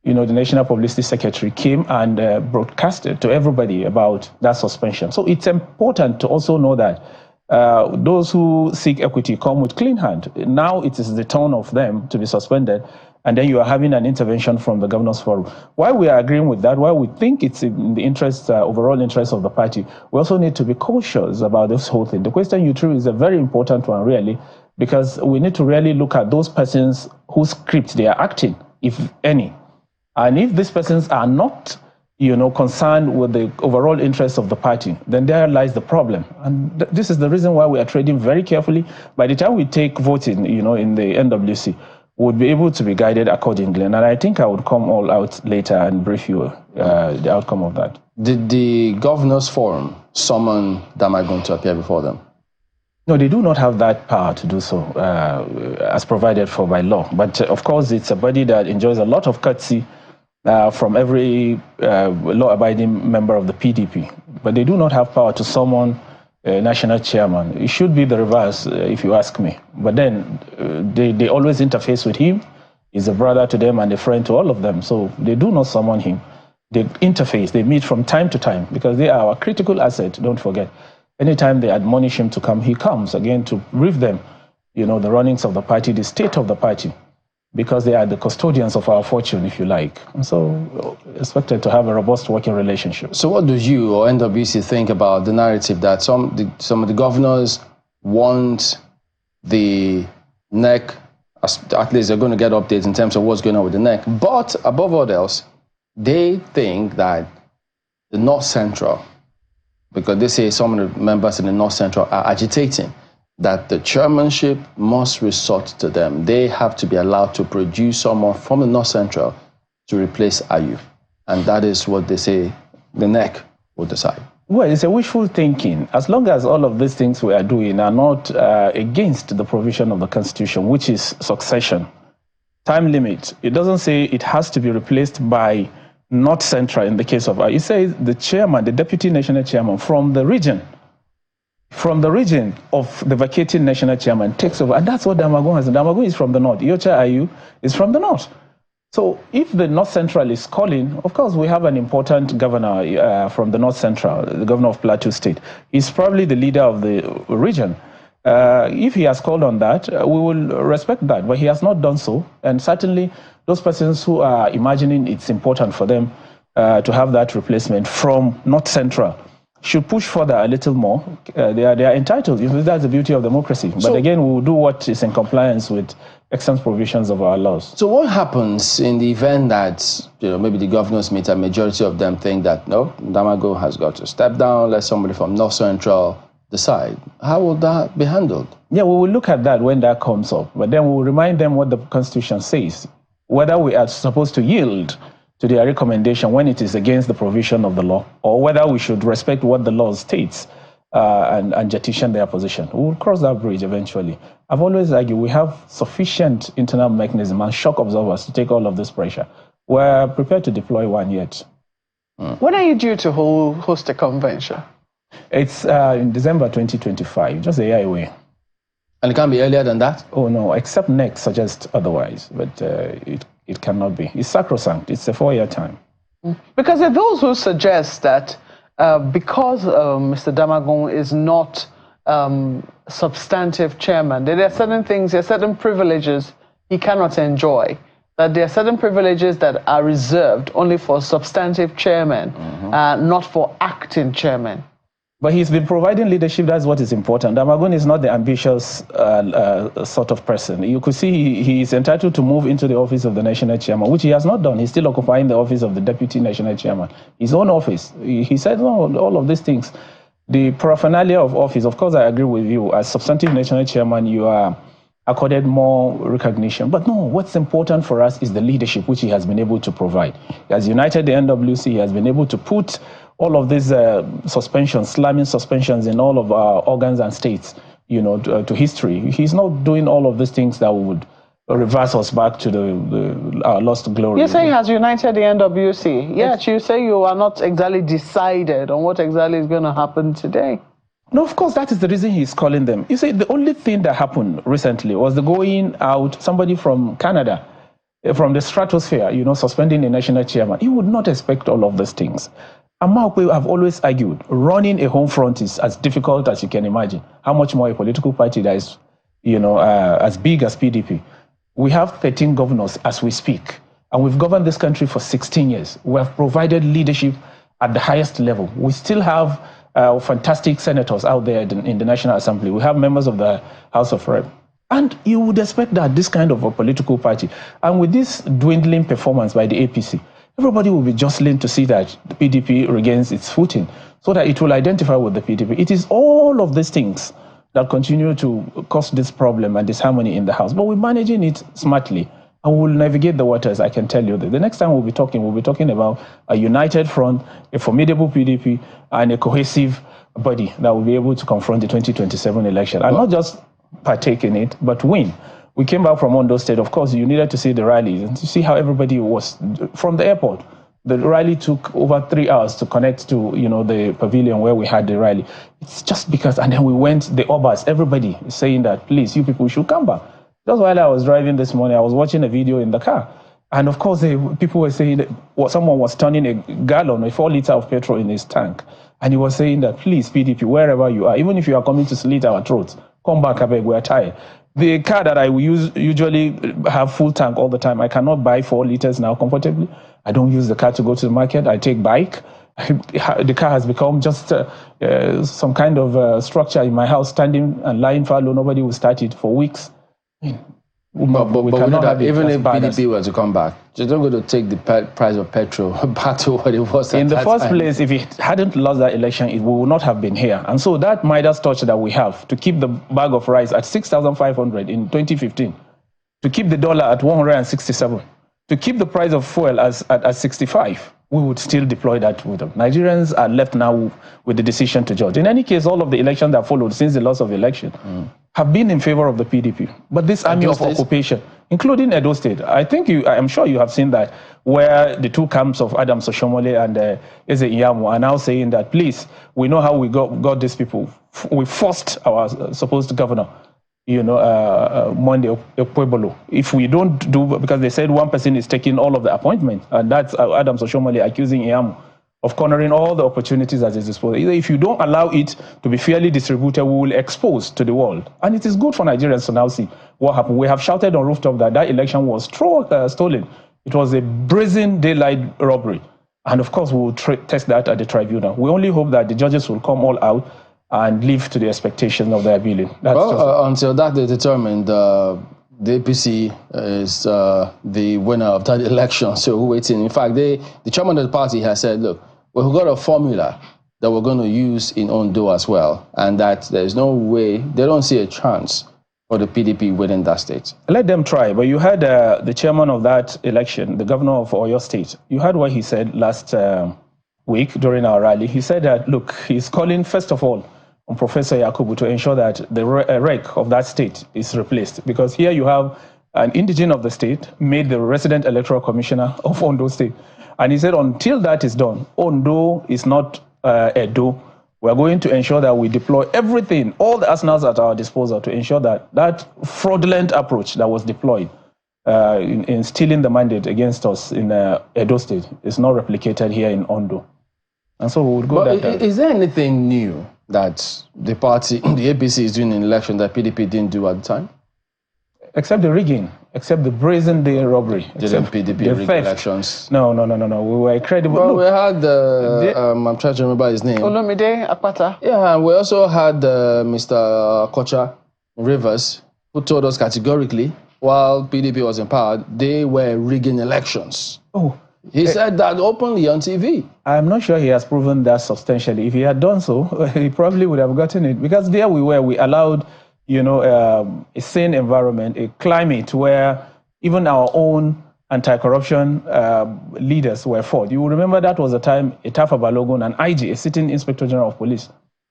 the National Publicity Secretary, came and broadcasted to everybody about that suspension. So it's important to also know that those who seek equity come with clean hand. Now it is the turn of them to be suspended, and then you are having an intervention from the Governors Forum. While we are agreeing with that, while we think it's in the interest, overall interest of the party, we also need to be cautious about this whole thing. The question you threw is a very important one, really, because we need to really look at those persons whose script they are acting, if any. And if these persons are not, concerned with the overall interests of the party, then there lies the problem. And this is the reason why we are trading very carefully. By the time we take voting, in the NWC, we would be able to be guided accordingly. And I think I would come all out later and brief you the outcome of that. Did the Governors Forum summon Damagun to appear before them? No, they do not have that power to do so, as provided for by law. But of course, it's a body that enjoys a lot of courtesy from every law-abiding member of the PDP. But they do not have power to summon a national chairman. It should be the reverse, if you ask me. But then they always interface with him. He's a brother to them and a friend to all of them. So they do not summon him. They interface, they meet from time to time because they are our critical asset, don't forget. Anytime they admonish him to come, he comes again to brief them, the runnings of the party, the state of the party, because they are the custodians of our fortune, if you like. And so expected to have a robust working relationship. So what do you or NWC think about the narrative that some of the governors want the NEC, at least they're going to get updates in terms of what's going on with the NEC, but above all else, they think that the North Central, because they say some of the members in the North Central are agitating that the chairmanship must resort to them. They have to be allowed to produce someone from the North Central to replace Ayu. And that is what they say the NEC will decide. Well, it's a wishful thinking. As long as all of these things we are doing are not against the provision of the Constitution, which is succession, time limit, it doesn't say it has to be replaced by North Central in the case of Ayu. It says the chairman, the deputy national chairman from the region of the vacating national chairman takes over. And that's what Damagum has. Damagum is from the North. Yocha Ayu is from the North. So if the North Central is calling, of course, we have an important governor from the North Central, the governor of Plateau State. He's probably the leader of the region. If he has called on that, we will respect that. But he has not done so. And certainly those persons who are imagining it's important for them to have that replacement from North Central should push further a little more. They are entitled. That's the beauty of democracy. But again, we will do what is in compliance with extant provisions of our laws. So what happens in the event that maybe the governors meet, a majority of them think that, no, Damago has got to step down, let somebody from North Central decide? How will that be handled? Yeah, we will look at that when that comes up. But then we will remind them what the Constitution says, whether we are supposed to yield to their recommendation when it is against the provision of the law, or whether we should respect what the law states and jettison their position. We will cross that bridge eventually. I've always argued we have sufficient internal mechanism and shock absorbers to take all of this pressure. We're prepared to deploy one yet. When are you due to host a convention? It's in December 2025, just a year away. And it can't be earlier than that? Oh, no, except NEC suggests otherwise, but it cannot be. It's sacrosanct. It's a 4-year time. Because there are those who suggest that because Mr. Damagum is not substantive chairman, there are certain things, there are certain privileges he cannot enjoy, that there are certain privileges that are reserved only for substantive chairmen, not for acting chairmen. But he's been providing leadership. That's what is important. Damagum is not the ambitious sort of person. You could see he is entitled to move into the office of the national chairman, which he has not done. He's still occupying the office of the deputy national chairman, his own office. He said, no, all of these things. The paraphernalia of office, of course, I agree with you. As substantive national chairman, you are accorded more recognition. But no, what's important for us is the leadership, which he has been able to provide. He has united the NWC. He has been able to put all of these suspensions, slamming suspensions in all of our organs and states, to history. He's not doing all of these things that would reverse us back to our lost glory. You say he has united the NWC, yet you say you are not exactly decided on what exactly is going to happen today. No, of course, that is the reason he's calling them. You see, the only thing that happened recently was the going out, somebody from Canada, from the stratosphere, suspending the national chairman. You would not expect all of these things. Amakwe have always argued, running a home front is as difficult as you can imagine. How much more a political party that is, as big as PDP. We have 13 governors as we speak, and we've governed this country for 16 years. We have provided leadership at the highest level. We still have fantastic senators out there in the National Assembly. We have members of the House of Rep. And you would expect that this kind of a political party, and with this dwindling performance by the APC, everybody will be jostling to see that the PDP regains its footing so that it will identify with the PDP. It is all of these things that continue to cause this problem and disharmony in the House. But we're managing it smartly, and we'll navigate the waters, I can tell you that. The next time we'll be talking about a united front, a formidable PDP, and a cohesive body that will be able to confront the 2027 election and not just partake in it, but win. We came back from Ondo State. Of course, you needed to see the rallies and to see how everybody was from the airport. The rally took over 3 hours to connect to, the pavilion where we had the rally. It's just because, and then we went, the Obas, everybody is saying that, please, you people should come back. Just while I was driving this morning, I was watching a video in the car. And of course, people were saying that someone was turning a gallon, a 4 liter of petrol in his tank. And he was saying that, please, PDP, wherever you are, even if you are coming to slit our throats, come back, I beg, we're tired. The car that I usually have full tank all the time, I cannot buy 4 liters now comfortably. I don't use the car to go to the market. I take bike. The car has become just some kind of structure in my house, standing and lying fallow. Nobody will start it for weeks. But we cannot have even if PDP were to come back, you're not going to take the price of petrol back to what it was in the first place. If it hadn't lost that election, it would not have been here. And so that Midas touch that we have to keep the bag of rice at 6,500 in 2015, to keep the dollar at 167, to keep the price of fuel at 65, we would still deploy that with them. Nigerians are left now with the decision to judge. In any case, all of the elections that followed since the loss of the election have been in favor of the PDP. But this army of occupation, including Oyo State, I'm sure you have seen that, where the two camps of Adams Oshomole and Eze Iyamu are now saying that, please, we know how we got these people. We forced our supposed governor, Monday Pueblo. If we don't do, because they said one person is taking all of the appointments, and that's Adams Oshomole accusing Iyamu of cornering all the opportunities at his disposal. If you don't allow it to be fairly distributed, we will expose to the world. And it is good for Nigerians to now see what happened. We have shouted on rooftop that election was stolen. It was a brazen daylight robbery. And of course, we will test that at the tribunal. We only hope that the judges will come all out and live to the expectations of their billing. Until that is determined, the APC is the winner of that election. So we're waiting. In fact, the chairman of the party has said, look, we've got a formula that we're going to use in Ondo as well, and that there's no way, they don't see a chance for the PDP winning that state. Let them try. But you had the chairman of that election, the governor of Oyo State. You heard what he said last week during our rally. He said that, look, he's calling, first of all, on Professor Yakubu to ensure that the rec of that state is replaced. Because here you have an indigene of the state made the resident electoral commissioner of Ondo State. And he said, until that is done, Ondo is not Edo. We're going to ensure that we deploy everything, all the arsenals at our disposal to ensure that that fraudulent approach that was deployed in stealing the mandate against us in Edo State is not replicated here in Ondo. And so we would go that. Is there anything new that the party, the APC is doing in election that PDP didn't do at the time? Except the rigging, except the brazen day robbery. Didn't PDP rig elections? No. We were credible. Well, we had, I'm trying to remember his name. Olumide Akpata. Yeah, and we also had Mr. Kocha Rivers, who told us categorically, while PDP was in power, they were rigging elections. Oh. He said that openly on TV. I'm not sure he has proven that substantially. If he had done so, he probably would have gotten it. Because there we allowed, a sane environment, a climate where even our own anti-corruption leaders were fought. You will remember that was the time Etafa Balogun, an IG, a sitting Inspector General of Police,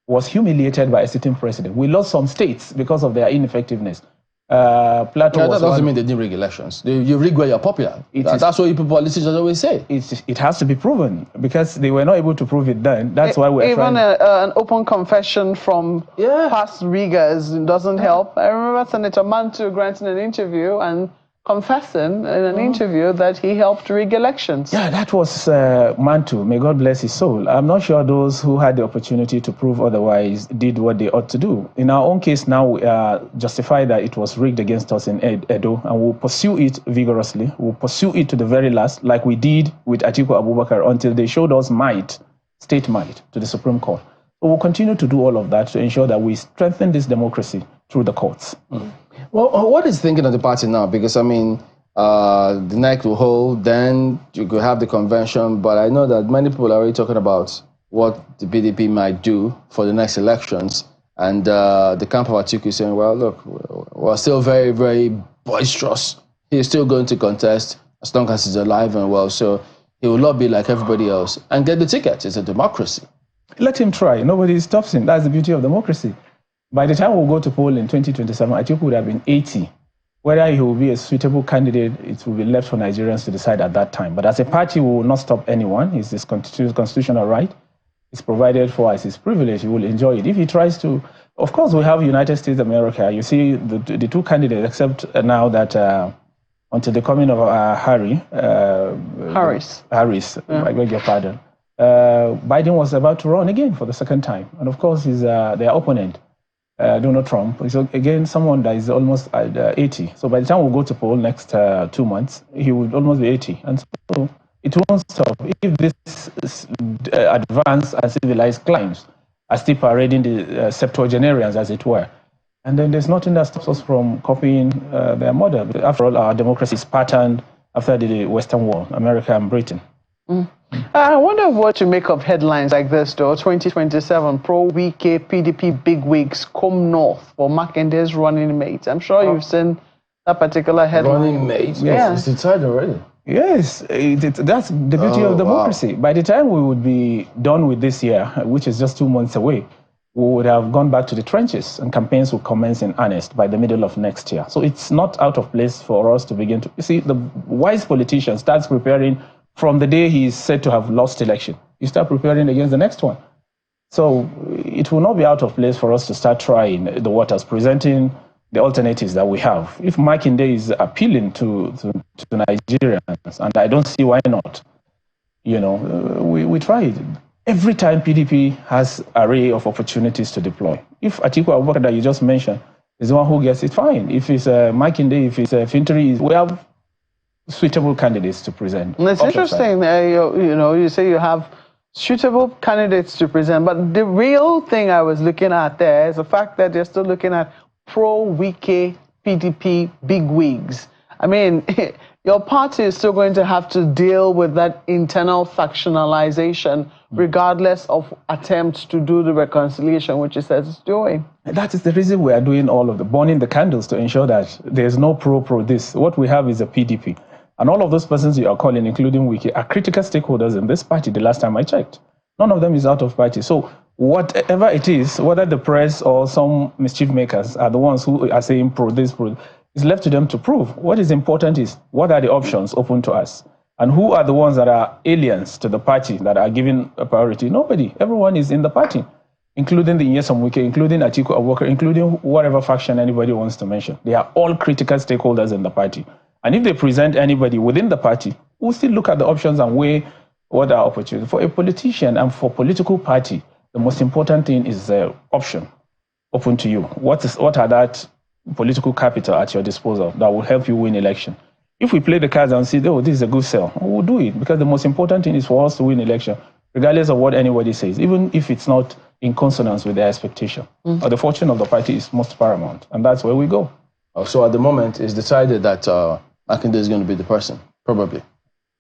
was humiliated by a sitting president. We lost some states because of their ineffectiveness. That doesn't mean they didn't rig elections. You rig where you're popular. That's what people politicians always say. It has to be proven because they were not able to prove it then. That's why we're even an open confession from past riggers doesn't help. I remember Senator Mantu granting an interview and confessing in an interview that he helped rig elections. Yeah, that was Mantu. May God bless his soul. I'm not sure those who had the opportunity to prove otherwise did what they ought to do. In our own case now, we justify that it was rigged against us in Edo, and we'll pursue it vigorously. We'll pursue it to the very last, like we did with Atiku Abubakar, until they showed us might, state might, to the Supreme Court. But we'll continue to do all of that to ensure that we strengthen this democracy through the courts. Well, what is thinking of the party now? Because, I mean, the NEC will hold, then you could have the convention, but I know that many people are already talking about what the PDP might do for the next elections. And the camp of Atiku is saying, well, look, we're still very, very boisterous. He's still going to contest as long as he's alive and well. So he will not be like everybody else and get the ticket. It's a democracy. let him try. Nobody stops him. That's the beauty of democracy. By the time we'll go to poll in 2027, I think would have been 80. Whether he will be a suitable candidate, it will be left for Nigerians to decide at that time. But as a party, we will not stop anyone. It's his constitutional right. It's provided for as his privilege. He will enjoy it. If he tries to, of course, we have United States of America. You see, the two candidates, except now that until the coming of Harris, yeah. I beg your pardon, Biden was about to run again for the second time. And of course, he's their opponent. Donald Trump is again someone that is almost at 80. So by the time we go to poll next 2 months, he would almost be 80. And so it won't stop. If this advanced and civilized climbs are still parading the septuagenarians, as it were, and then there's nothing that stops us from copying their model. After all, our democracy is patterned after the Western world, America and Britain. I wonder what you make of headlines like this, though. 2027, pro-Wike PDP bigwigs come north for Makende's running mate. I'm sure you've seen that particular headline. Running mate? Yes, yeah. It's decided already. Yes, that's the beauty of democracy. Wow. By the time we would be done with this year, which is just 2 months away, we would have gone back to the trenches and campaigns will commence in earnest by the middle of next year. So it's not out of place for us to begin to... You see, the wise politician starts preparing from the day he is said to have lost election. You start preparing against the next one. So it will not be out of place for us to start trying the waters, presenting the alternatives that we have. If Makinde is appealing to Nigerians, and I don't see why not, we try it. Every time PDP has an array of opportunities to deploy. If Atiku Abubakar that you just mentioned is the one who gets it, fine. If it's Makinde, if it's Fintiri, we have suitable candidates to present. And it's interesting, you say you have suitable candidates to present, but the real thing I was looking at there is the fact that you're still looking at pro-Wike PDP bigwigs. I mean, your party is still going to have to deal with that internal factionalization regardless of attempts to do the reconciliation, which it says it's doing. And that is the reason we are doing all of the burning the candles to ensure that there's no pro this. What we have is a PDP. And all of those persons you are calling, including Wike, are critical stakeholders in this party the last time I checked. None of them is out of party. So whatever it is, whether the press or some mischief makers are the ones who are saying pro this, it's left to them to prove. What is important is, what are the options open to us? And who are the ones that are aliens to the party that are given a priority? Nobody. Everyone is in the party, including the Nyesom Wike, including Atiku Abubakar, including whatever faction anybody wants to mention. They are all critical stakeholders in the party. And if they present anybody within the party, we'll still look at the options and weigh what are opportunities. For a politician and for political party, the most important thing is the option open to you. What are that political capital at your disposal that will help you win election? If we play the cards and say, oh, this is a good sell, we'll do it, because the most important thing is for us to win election, regardless of what anybody says, even if it's not in consonance with their expectation. Or the fortune of the party is most paramount, and that's where we go. So at the moment, it's decided that Makinde is going to be the person, probably.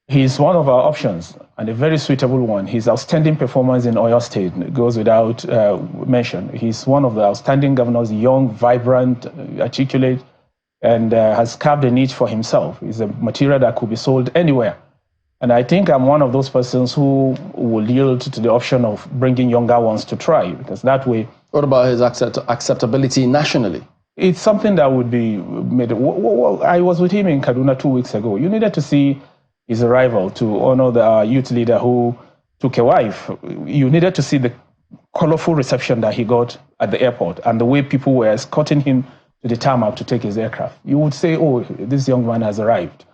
He's one of our options, and a very suitable one. His outstanding performance in Oyo State goes without mention. He's one of the outstanding governors, young, vibrant, articulate, and has carved a niche for himself. He's a material that could be sold anywhere. And I think I'm one of those persons who will yield to the option of bringing younger ones to try, because that way... What about his acceptability nationally? It's something that would be made... I was with him in Kaduna 2 weeks ago. You needed to see his arrival to honor the youth leader who took a wife. You needed to see the colorful reception that he got at the airport and the way people were escorting him to the tarmac to take his aircraft. You would say, oh, this young man has arrived.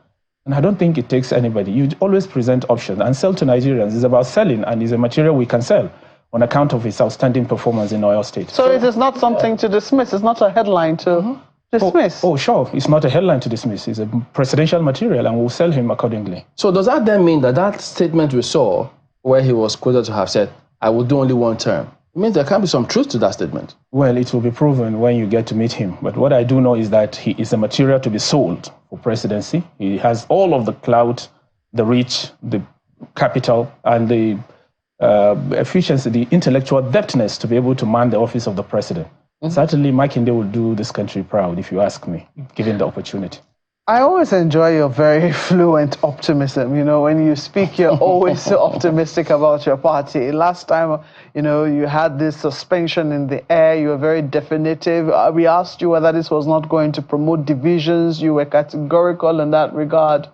And I don't think it takes anybody. You always present options and sell to Nigerians. It's about selling, and it's a material we can sell on account of his outstanding performance in Oyo State. So it is not something to dismiss. It's not a headline to dismiss. Oh, sure. It's not a headline to dismiss. It's a presidential material, and we'll sell him accordingly. So does that then mean that that statement we saw, where he was quoted to have said, I will do only one term, it means there can be some truth to that statement? Well, it will be proven when you get to meet him. But what I do know is that he is a material to be sold for presidency. He has all of the clout, the reach, the capital, and the efficiency, the intellectual depthness to be able to man the office of the president. Certainly, Makinde will do this country proud, if you ask me, given the opportunity. I always enjoy your very fluent optimism. You know, when you speak, you're always so optimistic about your party. Last time, you know, you had this suspension in the air. You were very definitive. We asked you whether this was not going to promote divisions. You were categorical in that regard.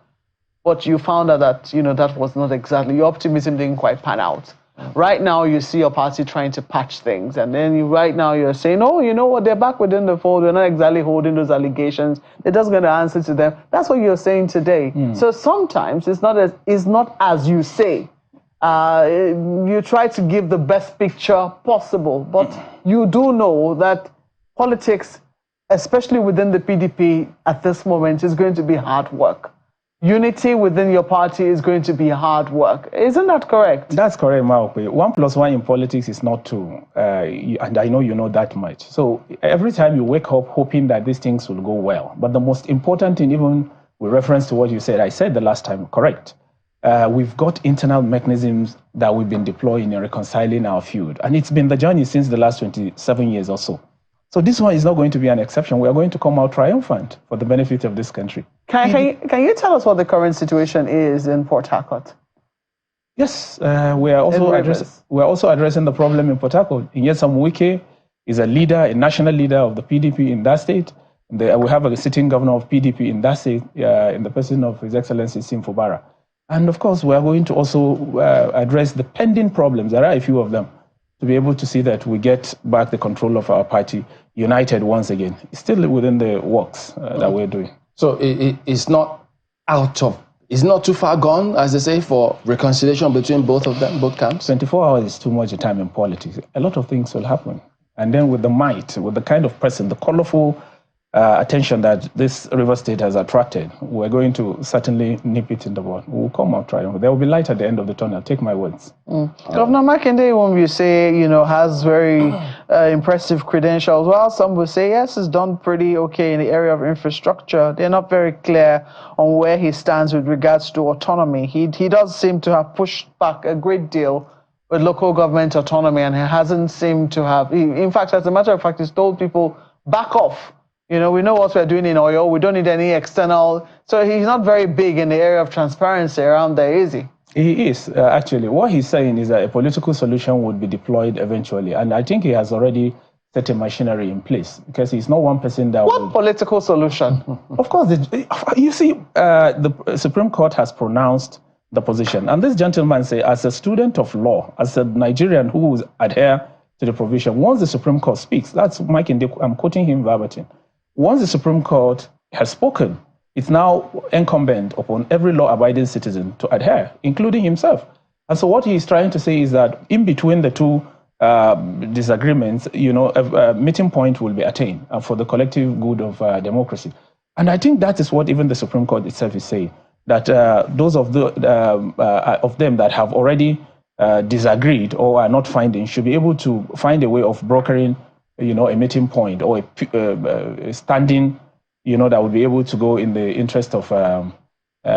But you found out that, you know, that was not exactly, your optimism didn't quite pan out. Right now, you see your party trying to patch things, and then right now you're saying, oh, you know what, they're back within the fold, we're not exactly holding those allegations, they're just going to answer to them. That's what you're saying today. So sometimes it's not as you say. You try to give the best picture possible, but you do know that politics, especially within the PDP at this moment, is going to be hard work. Unity within your party is going to be hard work. Isn't that correct? That's correct, Maokwe. 1 + 1 in politics is not 2. And I know you know that much. So every time you wake up hoping that these things will go well. But the most important thing, even with reference to what you said, I said the last time, correct. We've got internal mechanisms that we've been deploying in reconciling our feud. And it's been the journey since the last 27 years or so. So this one is not going to be an exception. We are going to come out triumphant for the benefit of this country. Can you tell us what the current situation is in Port Harcourt? Yes, we are also addressing the problem in Port Harcourt. Nyesom Wike is a leader, a national leader of the PDP in that state. We have a sitting governor of PDP in that state, in the person of His Excellency Sim Fubara. And of course, we are going to also address the pending problems. There are a few of them, to be able to see that we get back the control of our party united once again. It's still within the works that we're doing. So it's not it's not too far gone, as they say, for reconciliation between both of them, both camps? 24 hours is too much time in politics. A lot of things will happen. And then with the might, with the kind of person, the colorful attention that this River State has attracted, we're going to certainly nip it in the bud. We'll come out triumphant. There will be light at the end of the tunnel. Take my words. Governor Makinde, whom you say, you know, has very impressive credentials. Well, some will say, yes, he's done pretty okay in the area of infrastructure. They're not very clear on where he stands with regards to autonomy. He does seem to have pushed back a great deal with local government autonomy, and he hasn't seemed to have, in fact, as a matter of fact, he's told people, back off. You know, we know what we're doing in Oyo. We don't need any external. So he's not very big in the area of transparency around there, is he? He is, actually. What he's saying is that a political solution would be deployed eventually. And I think he has already set a machinery in place, because he's not one person that What political solution? Of course, you see, the Supreme Court has pronounced the position. And this gentleman say, as a student of law, as a Nigerian who will adhere to the provision, once the Supreme Court speaks, that's Mike Inde, I'm quoting him verbatim. Once the Supreme Court has spoken, it's now incumbent upon every law-abiding citizen to adhere, including himself. And so what he's trying to say is that in between the two disagreements, you know, a meeting point will be attained for the collective good of democracy. And I think that is what even the Supreme Court itself is saying, that those of them that have already disagreed or are not finding should be able to find a way of brokering, you know, a meeting point or a standing, you know, that would be able to go in the interest of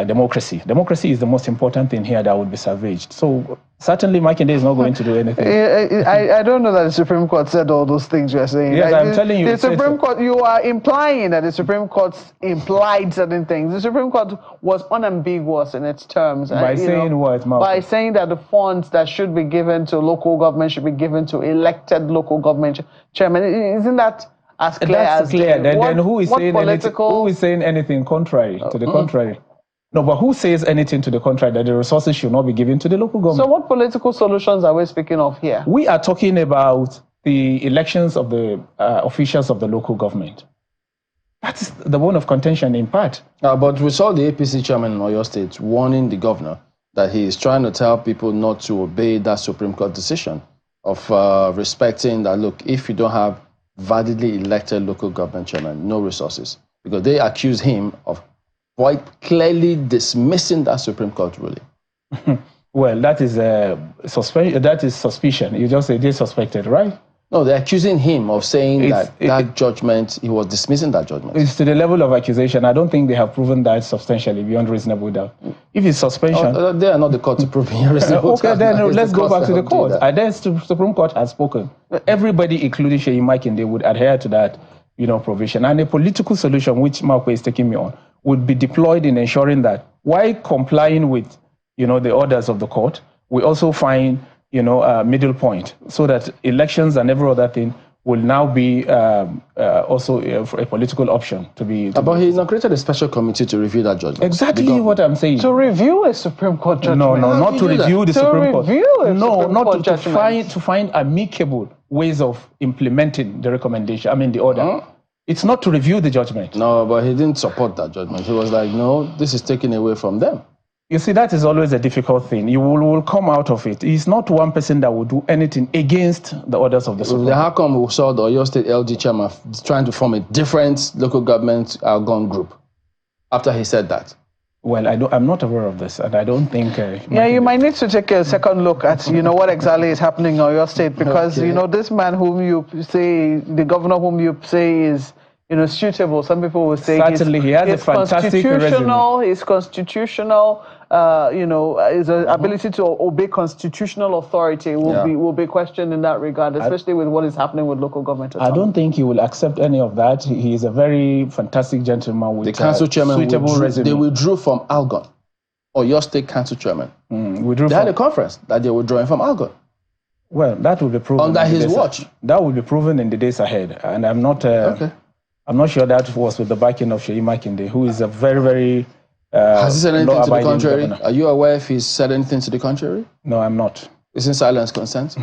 democracy. Democracy is the most important thing here that would be salvaged. So certainly Makinde is not going to do anything. I don't know that the Supreme Court said all those things you're saying. Yes, I'm telling you. The Supreme Court, you are implying that the Supreme Court implied certain things. The Supreme Court was unambiguous in its terms. By saying what, Malcolm? By saying that the funds that should be given to local government should be given to elected local government chairman. Isn't that as clear as clear. Then who is saying anything contrary to the contrary? No, but who says anything to the contrary, that the resources should not be given to the local government? So what political solutions are we speaking of here? We are talking about the elections of the officials of the local government. That's the bone of contention in part. But we saw the APC chairman in Oyo State warning the governor that he is trying to tell people not to obey that Supreme Court decision of respecting that, look, if you don't have validly elected local government chairman, no resources. Because they accuse him of quite clearly dismissing that Supreme Court ruling. Well, that is suspicion. You just say they suspected, right? No, they're accusing him of saying that judgment, he was dismissing that judgment. It's to the level of accusation. I don't think they have proven that substantially beyond reasonable doubt. If it's suspension... they are not the court to prove beyond reasonable doubt. Okay, then let's go back to the court. And then the Supreme Court has spoken. Everybody, including Sheyi Makinde, would adhere to that, you know, provision. And a political solution, which Marco is taking me on, would be deployed in ensuring that while complying with, the orders of the court, we also find, a middle point so that elections and every other thing will now be also a political option to be. But he inaugurated a special committee to review that judgment. Exactly what I'm saying. To review a Supreme Court judgment. No, not to review the Supreme Court. No, not to find amicable ways of implementing the recommendation. The order. Huh? It's not to review the judgment. No, but he didn't support that judgment. He was like, no, this is taken away from them. You see, that is always a difficult thing. You will come out of it. It's not one person that will do anything against the orders of the Supreme Court. How come we saw the Oyo State LG chairman trying to form a different local government gun group after he said that? Well, I'm not aware of this, and I don't think... you might need to take a second look at, what exactly is happening in Oyo State, because, this man whom you say, the governor whom you say is, suitable. Some people will say certainly he has a fantastic resume. He's constitutional. His ability to obey constitutional authority will be questioned in that regard, especially with what is happening with local government autonomy. I don't think he will accept any of that. He is a very fantastic gentleman with the council chairman suitable resume. They withdrew from Algon, or your state council chairman. They had a conference that they were withdrawing from Algon. Well, that will be proven under his watch. That will be proven in the days ahead, and I'm not. I'm not sure that was with the backing of Sheyi Makinde, who is a very, very has he said anything to the contrary? Governor. Are you aware if he's said anything to the contrary? No, I'm not. Isn't silence consent?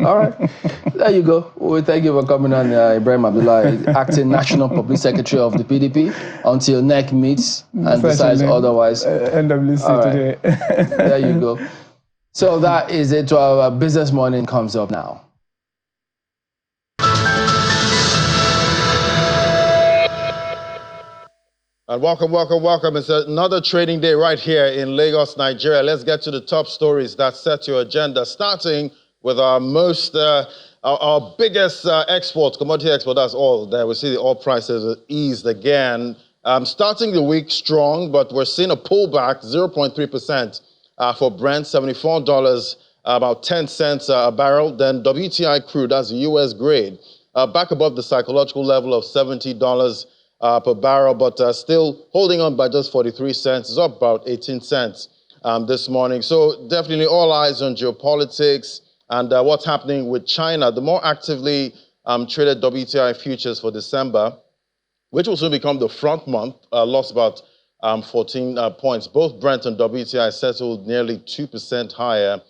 All right. There you go. Well, thank you for coming on, Ibrahim Abdullah, acting National Public Secretary of the PDP, until NEC meets and decides otherwise. NWC today. There you go. So that is it. Our Business Morning comes up now. And welcome. It's another trading day right here in Lagos, Nigeria. Let's get to the top stories that set your agenda, starting with our our biggest commodity export, that's oil. There we see the oil prices eased again. Starting the week strong, but we're seeing a pullback, 0.3% for Brent, $74, about 10 cents a barrel. Then WTI crude, that's the US grade, back above the psychological level of $70 per barrel, but still holding on by just 43 cents. It's up about 18 cents this morning. So definitely all eyes on geopolitics and what's happening with China. The more actively traded WTI futures for December, which will soon become the front month, lost about 14 points. Both Brent and WTI settled nearly 2% higher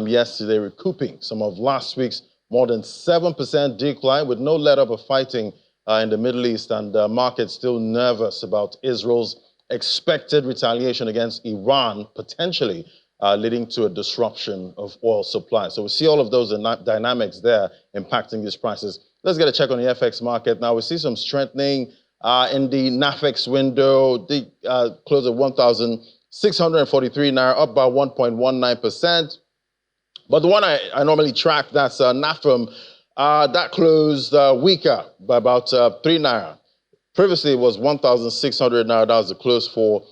yesterday, recouping some of last week's more than 7% decline with no let-up of fighting in the Middle East, and the market's still nervous about Israel's expected retaliation against Iran, potentially leading to a disruption of oil supply. So we see all of those dynamics there impacting these prices. Let's get a check on the FX market. Now we see some strengthening in the NAFEX window. The close at 1,643 Naira, up by 1.19%. But the one I normally track, that's NAFEM, that closed weaker by about 3 Naira. Previously, it was 1,600 Naira. That was the close for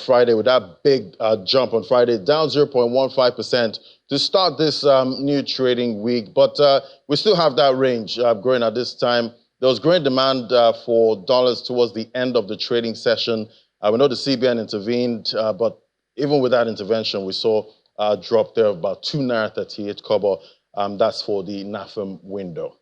Friday, with that big jump on Friday, down 0.15% to start this new trading week. But we still have that range growing at this time. There was growing demand for dollars towards the end of the trading session. We know the CBN intervened, but even with that intervention, we saw a drop there of about 2 Naira 38 kobo. That's for the NAFEM window.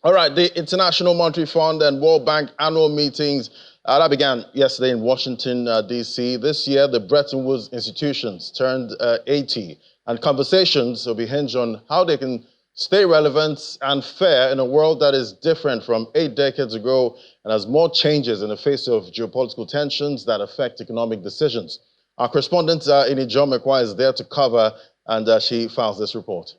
All right, the International Monetary Fund and World Bank annual meetings that began yesterday in Washington, D.C. This year, the Bretton Woods institutions turned 80, and conversations will be hinged on how they can stay relevant and fair in a world that is different from 8 decades ago and has more changes in the face of geopolitical tensions that affect economic decisions. Our correspondent, Inijo Mekwa, is there to cover, and she files this report.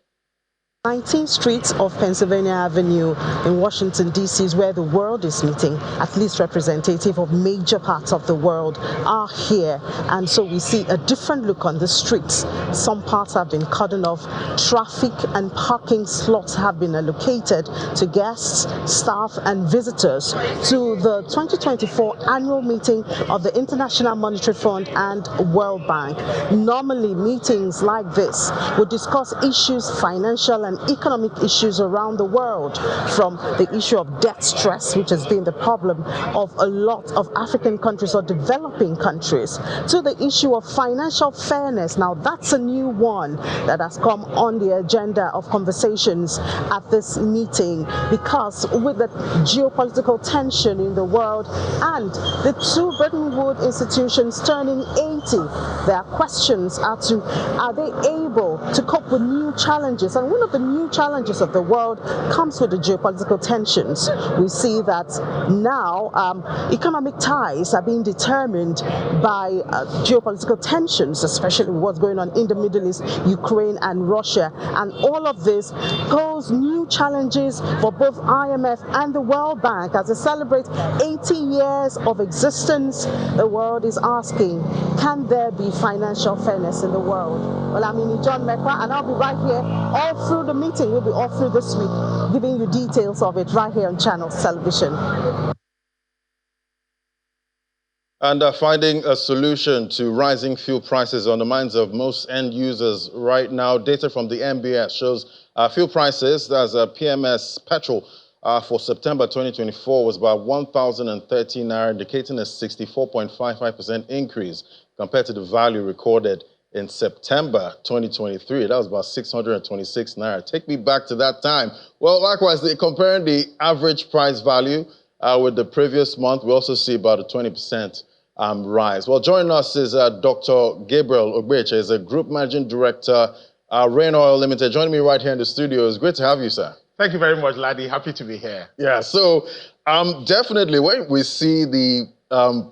19th Street of Pennsylvania Avenue in Washington, D.C. is where the world is meeting. At least representative of major parts of the world are here. And so we see a different look on the streets. Some parts have been cordoned off. Traffic and parking slots have been allocated to guests, staff, and visitors to the 2024 annual meeting of the International Monetary Fund and World Bank. Normally, meetings like this would discuss issues financial and and economic issues around the world, from the issue of debt stress, which has been the problem of a lot of African countries or developing countries, to the issue of financial fairness. Now, that's a new one that has come on the agenda of conversations at this meeting, because with the geopolitical tension in the world and the two Bretton Woods institutions turning 80, there are questions as to are they able to cope with new challenges. And one of the new challenges of the world comes with the geopolitical tensions. We see that now economic ties are being determined by geopolitical tensions, especially what's going on in the Middle East, Ukraine and Russia. And all of this pose new challenges for both IMF and the World Bank. As they celebrate 80 years of existence, the world is asking, can there be financial fairness in the world? Well, I'm John Mekwa, and I'll be right here all through the meeting. We'll be all through this week, giving you details of it right here on Channels Television. And finding a solution to rising fuel prices on the minds of most end users right now. Data from the MBS shows fuel prices, as PMS petrol for September 2024 was about 1,013 Naira, indicating a 64.55% increase compared to the value recorded in September 2023. That was about 626 Naira. Take me back to that time. Well, likewise, comparing the average price value with the previous month, we also see about a 20% rise. Well, joining us is Dr. Gabriel Ogbeche, is a Group Managing Director, Rain Oil Limited. Joining me right here in the studio. It's great to have you, sir. Thank you very much, Laddie. Happy to be here. Yeah, so definitely when we see the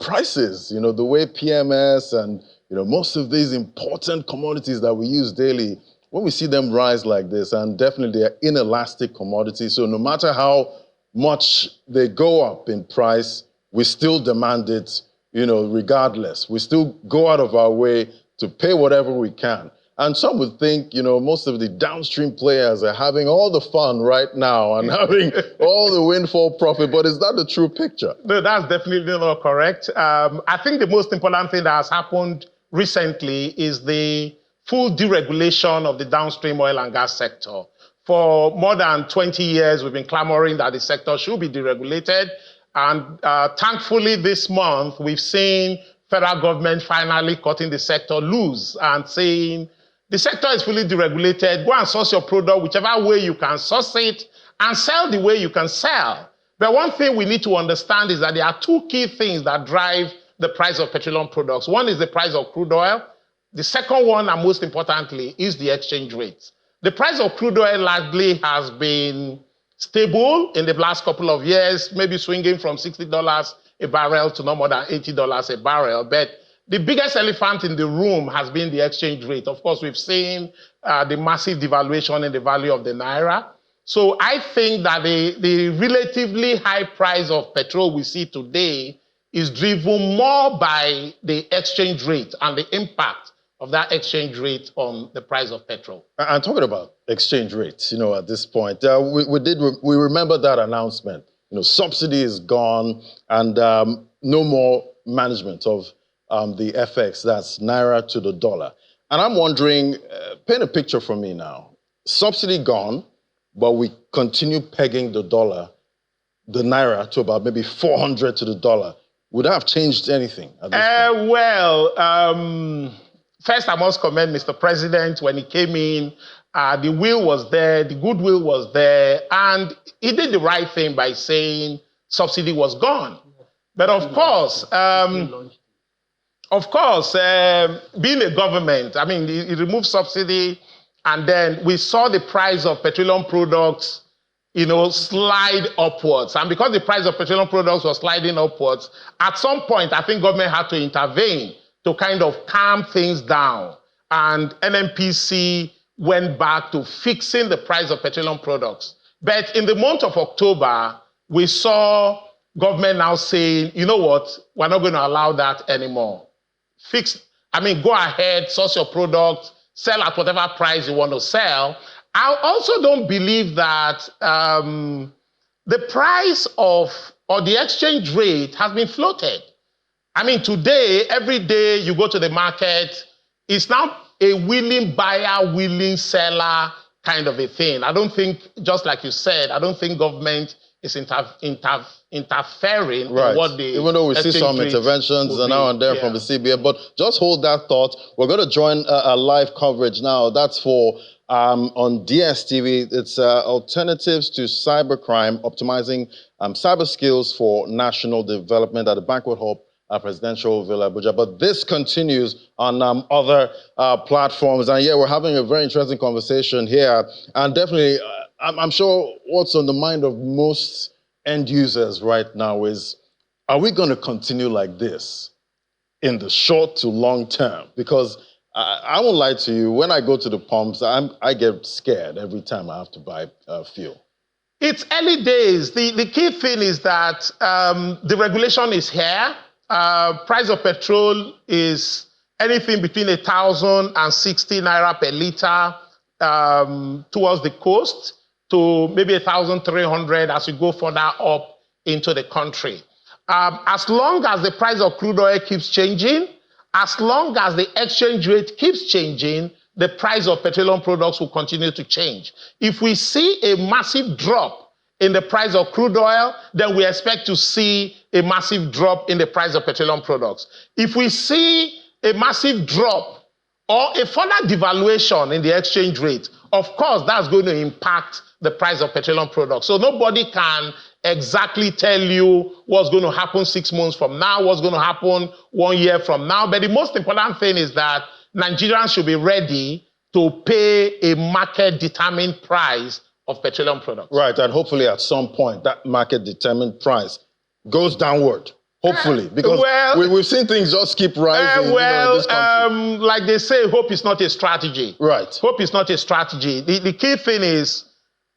prices, the way PMS and most of these important commodities that we use daily, when we see them rise like this, and definitely they're inelastic commodities, so no matter how much they go up in price, we still demand it, regardless. We still go out of our way to pay whatever we can. And some would think, most of the downstream players are having all the fun right now and having all the windfall profit, but is that the true picture? No, that's definitely not correct. I think the most important thing that has happened recently is the full deregulation of the downstream oil and gas sector. For more than 20 years, we've been clamoring that the sector should be deregulated. And thankfully, this month, we've seen federal government finally cutting the sector loose and saying, the sector is fully deregulated. Go and source your product whichever way you can source it and sell the way you can sell. But one thing we need to understand is that there are two key things that drive the price of petroleum products. One is the price of crude oil. The second one, and most importantly, is the exchange rate. The price of crude oil largely has been stable in the last couple of years, maybe swinging from $60 a barrel to no more than $80 a barrel. But the biggest elephant in the room has been the exchange rate. Of course, we've seen the massive devaluation in the value of the Naira. So I think that the relatively high price of petrol we see today is driven more by the exchange rate and the impact of that exchange rate on the price of petrol. And talking about exchange rates, at this point, we remember that announcement. Subsidy is gone and no more management of the FX, that's Naira to the dollar. And I'm wondering, paint a picture for me now. Subsidy gone, but we continue pegging the dollar, the Naira, to about maybe 400 to the dollar. Would that have changed anything at this point? Well, first I must commend Mr. President. When he came in, the will was there, the goodwill was there, and he did the right thing by saying subsidy was gone. But of course, being a government, he removed subsidy, and then we saw the price of petroleum products, slide upwards. And because the price of petroleum products was sliding upwards, at some point, I think government had to intervene to kind of calm things down. And NNPC went back to fixing the price of petroleum products. But in the month of October, we saw government now saying, you know what, we're not going to allow that anymore. Go ahead, source your product, sell at whatever price you want to sell. I also don't believe that the price or the exchange rate has been floated. Today, every day you go to the market, it's now a willing buyer, willing seller kind of a thing. I don't think, just like you said, I don't think government is interfering in what the even though we see some interventions now and then from the CBN. But just hold that thought. We're going to join a live coverage now. That's for on DSTV. It's Alternatives to Cybercrime, Optimizing Cyber Skills for National Development at the Banquet Hall, Presidential Villa Abuja. But this continues on other platforms. And yeah, we're having a very interesting conversation here. And definitely, I'm sure what's on the mind of most end users right now is, are we going to continue like this in the short to long term? Because I won't lie to you, when I go to the pumps, I get scared every time I have to buy fuel. It's early days. The key thing is that the regulation is here. Price of petrol is anything between 1,060 Naira per liter towards the coast to maybe 1,300 as you go further up into the country. As long as the price of crude oil keeps changing, as long as the exchange rate keeps changing, the price of petroleum products will continue to change. If we see a massive drop in the price of crude oil, then we expect to see a massive drop in the price of petroleum products. If we see a massive drop or a further devaluation in the exchange rate, of course, that's going to impact the price of petroleum products. So nobody can exactly tell you what's going to happen 6 months from now, what's going to happen 1 year from now. But the most important thing is that Nigerians should be ready to pay a market-determined price of petroleum products. Right, and hopefully at some point that market-determined price goes downward. Hopefully, because we've seen things just keep rising. In this country. Like they say, hope is not a strategy. Right. Hope is not a strategy. The key thing is,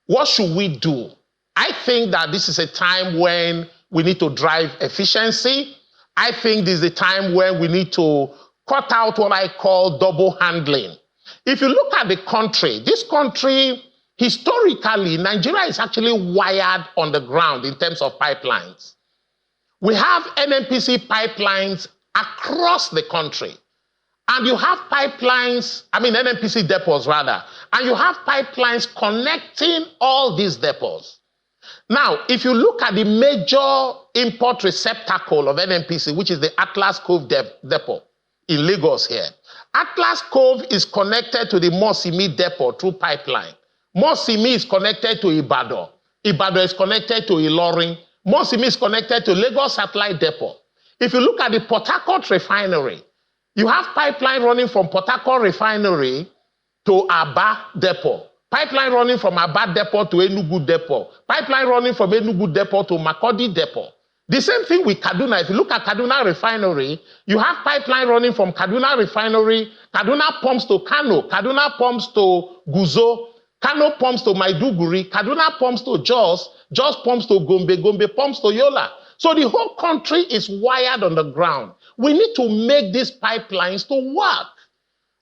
what should we do? I think that this is a time when we need to drive efficiency. I think this is a time when we need to cut out what I call double handling. If you look at the country, this country, historically, Nigeria is actually wired on the ground in terms of pipelines. We have NNPC pipelines across the country. And you have pipelines, NNPC depots rather, and you have pipelines connecting all these depots. Now, if you look at the major import receptacle of NNPC, which is the Atlas Cove depot in Lagos here, Atlas Cove is connected to the Mosimi depot through pipeline. Mosimi is connected to Ibadan. Ibadan is connected to Ilorin. Mosimi is connected to Lagos Satellite Depot. If you look at the Port Harcourt Refinery, you have pipeline running from Port Harcourt Refinery to Aba Depot. Pipeline running from Aba Depot to Enugu Depot. Pipeline running from Enugu Depot to Makurdi Depot. The same thing with Kaduna. If you look at Kaduna Refinery, you have pipeline running from Kaduna Refinery. Kaduna pumps to Kano. Kaduna pumps to Guzo. Kano pumps to Maiduguri. Kaduna pumps to Jos. Jos pumps to Gombe. Gombe pumps to Yola. So the whole country is wired on the ground. We need to make these pipelines to work.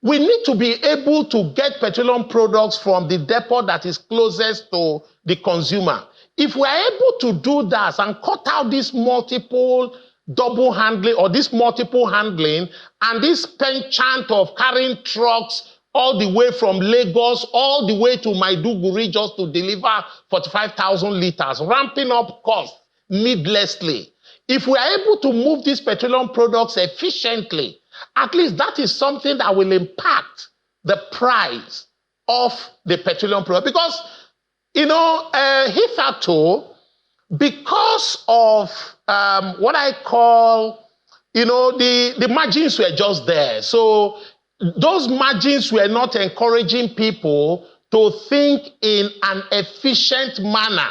We need to be able to get petroleum products from the depot that is closest to the consumer. If we are able to do that and cut out this multiple double handling or this multiple handling and this penchant of carrying trucks all the way from Lagos, all the way to Maiduguri just to deliver 45,000 liters, ramping up costs needlessly. If we are able to move these petroleum products efficiently, at least that is something that will impact the price of the petroleum product. Because, hitherto, because of what I call, the margins were just there. So those margins were not encouraging people to think in an efficient manner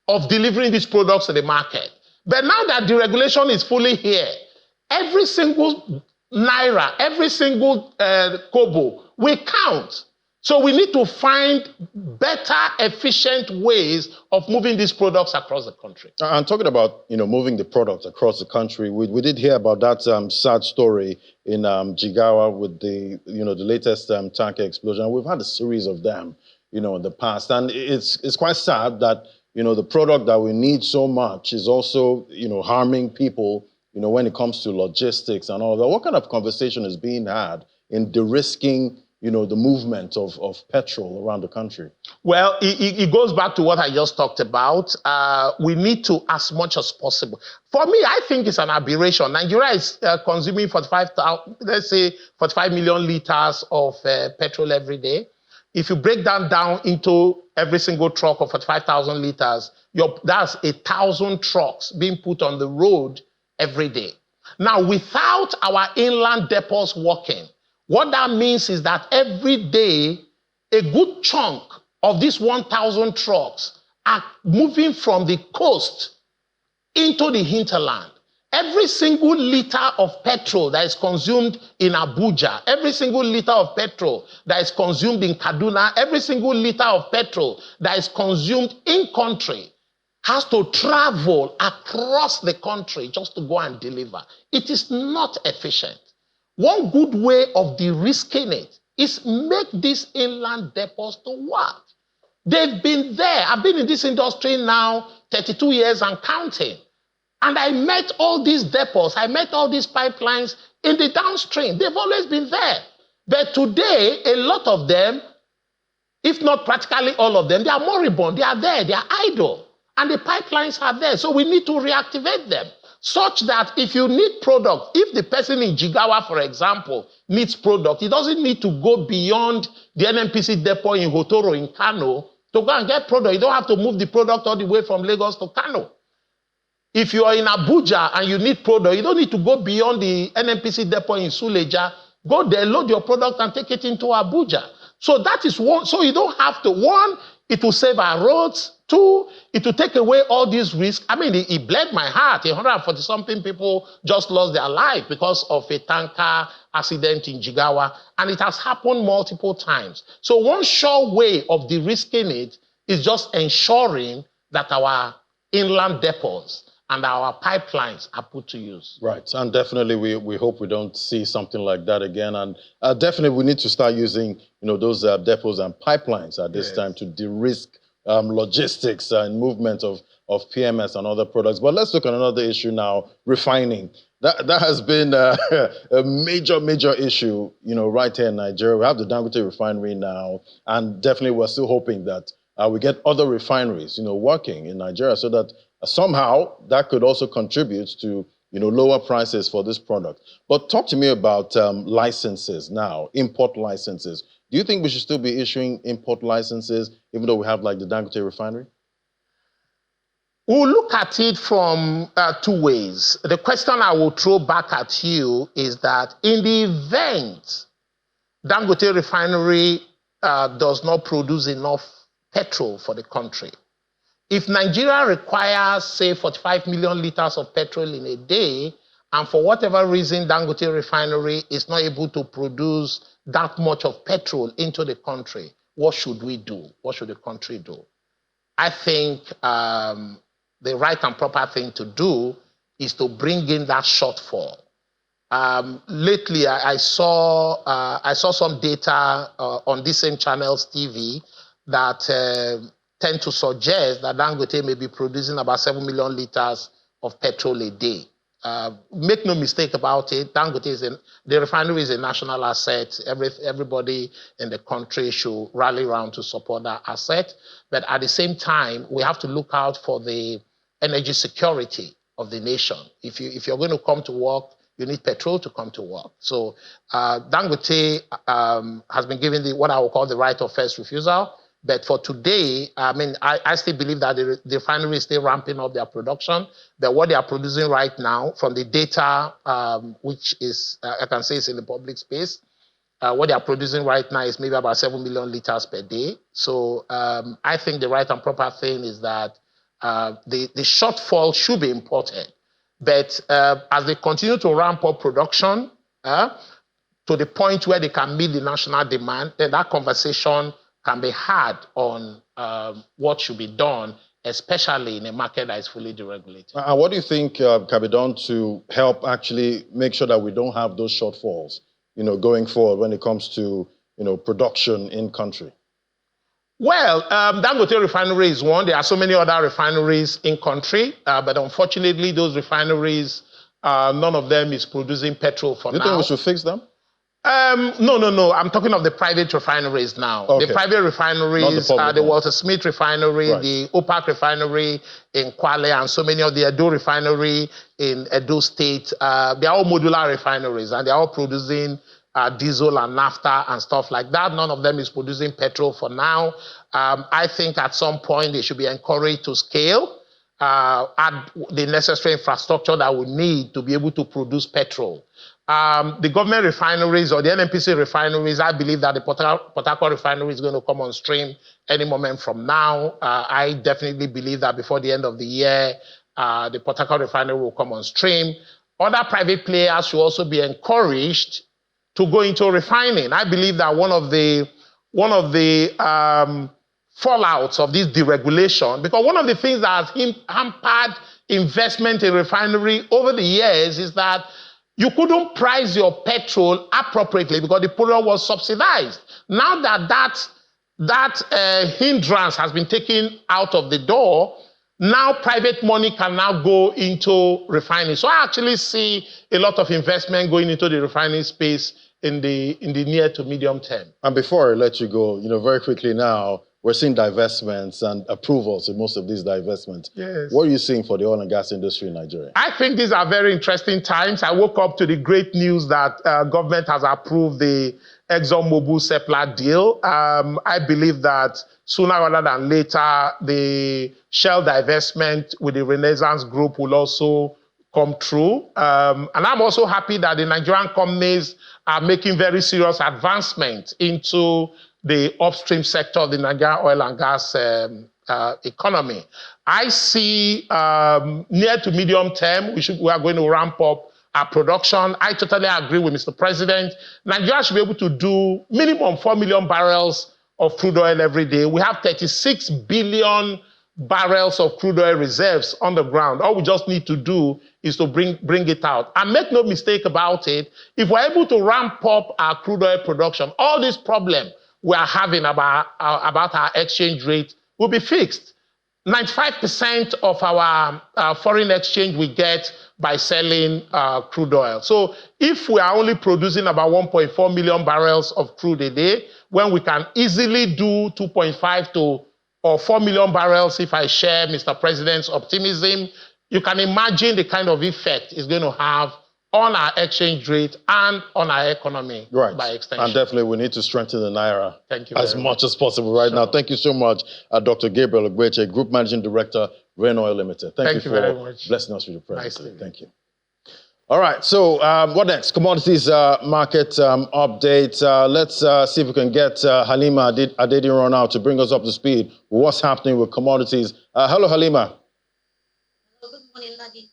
of delivering these products to the market. But now that deregulation is fully here, every single Naira, every single kobo will count. So we need to find better, efficient ways of moving these products across the country. And talking about, moving the products across the country, we did hear about that sad story in Jigawa with the latest tanker explosion. We've had a series of them, in the past. And it's quite sad that, the product that we need so much is also, harming people, when it comes to logistics and all that. What kind of conversation is being had in de-risking you know, the movement of petrol around the country? Well, it goes back to what I just talked about. We need to, as much as possible. For me, I think it's an aberration. Nigeria is consuming 45 million liters of petrol every day. If you break that down into every single truck of 45,000 liters, that's 1,000 trucks being put on the road every day. Now, without our inland depots working, what that means is that every day, a good chunk of these 1,000 trucks are moving from the coast into the hinterland. Every single liter of petrol that is consumed in Abuja, every single liter of petrol that is consumed in Kaduna, every single liter of petrol that is consumed in country has to travel across the country just to go and deliver. It is not efficient. One good way of de-risking it is make these inland depots to work. They've been there. I've been in this industry now 32 years and counting. And I met all these depots, I met all these pipelines in the downstream. They've always been there. But today, a lot of them, if not practically all of them, they are moribund. They are there, they are idle. And the pipelines are there. So we need to reactivate them such that if you need product, if the person in Jigawa, for example, needs product, he doesn't need to go beyond the NNPC depot in Hotoro in Kano to go and get product. You don't have to move the product all the way from Lagos to Kano. If you are in Abuja and you need product, you don't need to go beyond the NNPC depot in Suleja. Go there, load your product and take it into Abuja. So that is one. So you don't have to, one, it will save our roads. Two, it will take away all these risks. I mean, it bled my heart. 140-something people just lost their life because of a tanker accident in Jigawa. And it has happened multiple times. So one sure way of de-risking it is just ensuring that our inland depots and our pipelines are put to use. Right, and definitely we hope we don't see something like that again. And definitely we need to start using, you know, those depots and pipelines at this time to de-risk logistics and movement of PMS and other products. But let's look at another issue now, refining. That has been a major issue, you know, right here in Nigeria. We have the Dangote Refinery now, and definitely we're still hoping that we get other refineries, you know, working in Nigeria so that somehow that could also contribute to, you know, lower prices for this product. But talk to me about licenses now, import licenses. Do you think we should still be issuing import licenses even though we have like the Dangote Refinery? We'll look at it from two ways. The question I will throw back at you is that in the event Dangote Refinery does not produce enough petrol for the country, if Nigeria requires, say, 45 million liters of petrol in a day, and for whatever reason Dangote Refinery is not able to produce that much of petrol into the country, what should we do? What should the country do? I think the right and proper thing to do is to bring in that shortfall. Lately, I saw some data on these same channels, TV, that tend to suggest that Dangote may be producing about 7 million liters of petrol a day. Make no mistake about it, Dangote the refinery is a national asset. Everybody in the country should rally around to support that asset. But at the same time, we have to look out for the energy security of the nation. If you're going to come to work, you need petrol to come to work. So Dangote has been given what I will call the right of first refusal. But for today, I mean, I still believe that the refinery is still ramping up their production. But what they are producing right now, from the data, which is, I can say is in the public space, what they are producing right now is maybe about 7 million liters per day. So I think the right and proper thing is that the shortfall should be imported. But as they continue to ramp up production to the point where they can meet the national demand, then that conversation can be had on what should be done, especially in a market that is fully deregulated. And what do you think can be done to help actually make sure that we don't have those shortfalls, you know, going forward when it comes to, you know, production in country? Well, Dangote Refinery is one. There are so many other refineries in country, but unfortunately, those refineries, none of them is producing petrol for now. Do you think we should fix them? No. I'm talking of the private refineries now. Okay. The private refineries, the Walter Smith Refinery, right. the OPAC Refinery in Kwale, and so many of the Edo Refinery in Ondo State. They're all modular refineries, and they're all producing diesel and naphtha and stuff like that. None of them is producing petrol for now. I think at some point they should be encouraged to scale, add the necessary infrastructure that we need to be able to produce petrol. The government refineries or the NNPC refineries, I believe that the Port Harcourt refinery is going to come on stream any moment from now. I definitely believe that before the end of the year, the Port Harcourt refinery will come on stream. Other private players should also be encouraged to go into refining. I believe that one of the fallouts of this deregulation, because one of the things that has hampered investment in refinery over the years is that you couldn't price your petrol appropriately because the product was subsidized. Now that hindrance has been taken out of the door, now private money can now go into refining. So I actually see a lot of investment going into the refining space in the near to medium term. And before I let you go, very quickly now, we're seeing divestments and approvals in most of these divestments. Yes. What are you seeing for the oil and gas industry in Nigeria? I think these are very interesting times. I woke up to the great news that government has approved the ExxonMobil Seplat deal. I believe that sooner rather than later, the Shell divestment with the Renaissance Group will also come true. And I'm also happy that the Nigerian companies are making very serious advancement into the upstream sector of the Nigerian oil and gas economy. I see near to medium term, we are going to ramp up our production. I totally agree with Mr. President. Nigeria should be able to do minimum 4 million barrels of crude oil every day. We have 36 billion barrels of crude oil reserves on the ground. All we just need to do is to bring it out. And make no mistake about it, if we're able to ramp up our crude oil production, all this problem we are having about our exchange rate will be fixed. 95% of our foreign exchange we get by selling crude oil. So if we are only producing about 1.4 million barrels of crude a day, when we can easily do 2.5 or 4 million barrels if I share Mr. President's optimism, you can imagine the kind of effect it's going to have on our exchange rate and on our economy by extension. And definitely we need to strengthen the Naira as much as possible now. Thank you so much, Dr. Gabriel Ogbeche, Group Managing Director, Rain Oil Limited. Thank you very much. Blessing us with your presence. Thank you. All right, so what next? Commodities market update. Let's see if we can get Halima Adediran now to bring us up to speed with what's happening with commodities. Hello, Halima. Good morning, Nadi.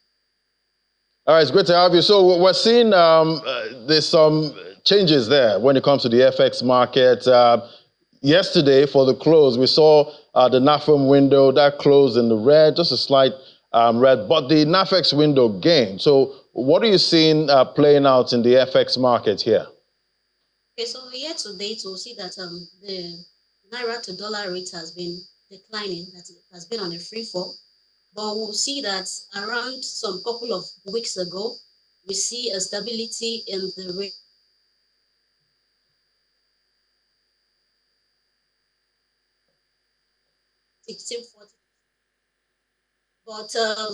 All right, it's great to have you. So we're seeing there's some changes there when it comes to the FX market. Yesterday, for the close, we saw the NAFEM window that closed in the red, just a slight red, but the NAFEX window gained. So what are you seeing playing out in the FX market here? Okay, so year to date, we'll see that the Naira to dollar rate has been declining, that it has been on a free fall. But we'll see that around some couple of weeks ago, we see a stability in the rate. But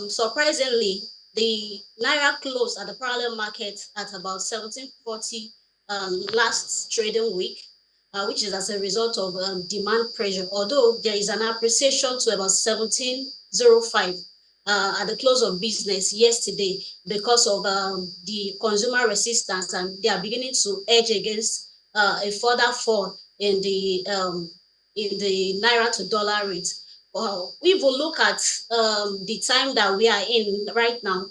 surprisingly, the Naira closed at the parallel market at about 1740 last trading week, which is as a result of demand pressure. Although there is an appreciation to about 1705 at the close of business yesterday because of the consumer resistance, and they are beginning to edge against a further fall in the Naira to dollar rate. If we look at the time that we are in right now,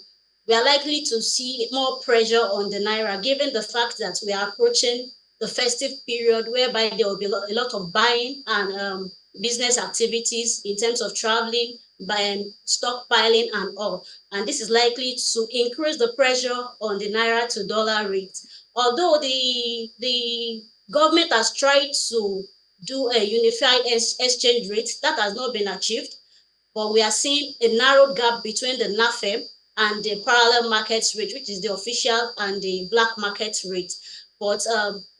we are likely to see more pressure on the Naira, given the fact that we are approaching the festive period whereby there will be a lot of buying and business activities in terms of traveling, buying, stockpiling and all. And this is likely to increase the pressure on the Naira to dollar rate. Although the government has tried to do a unified exchange rate, that has not been achieved. But we are seeing a narrow gap between the NAFEM and the parallel market rate, which is the official and the black market rate. But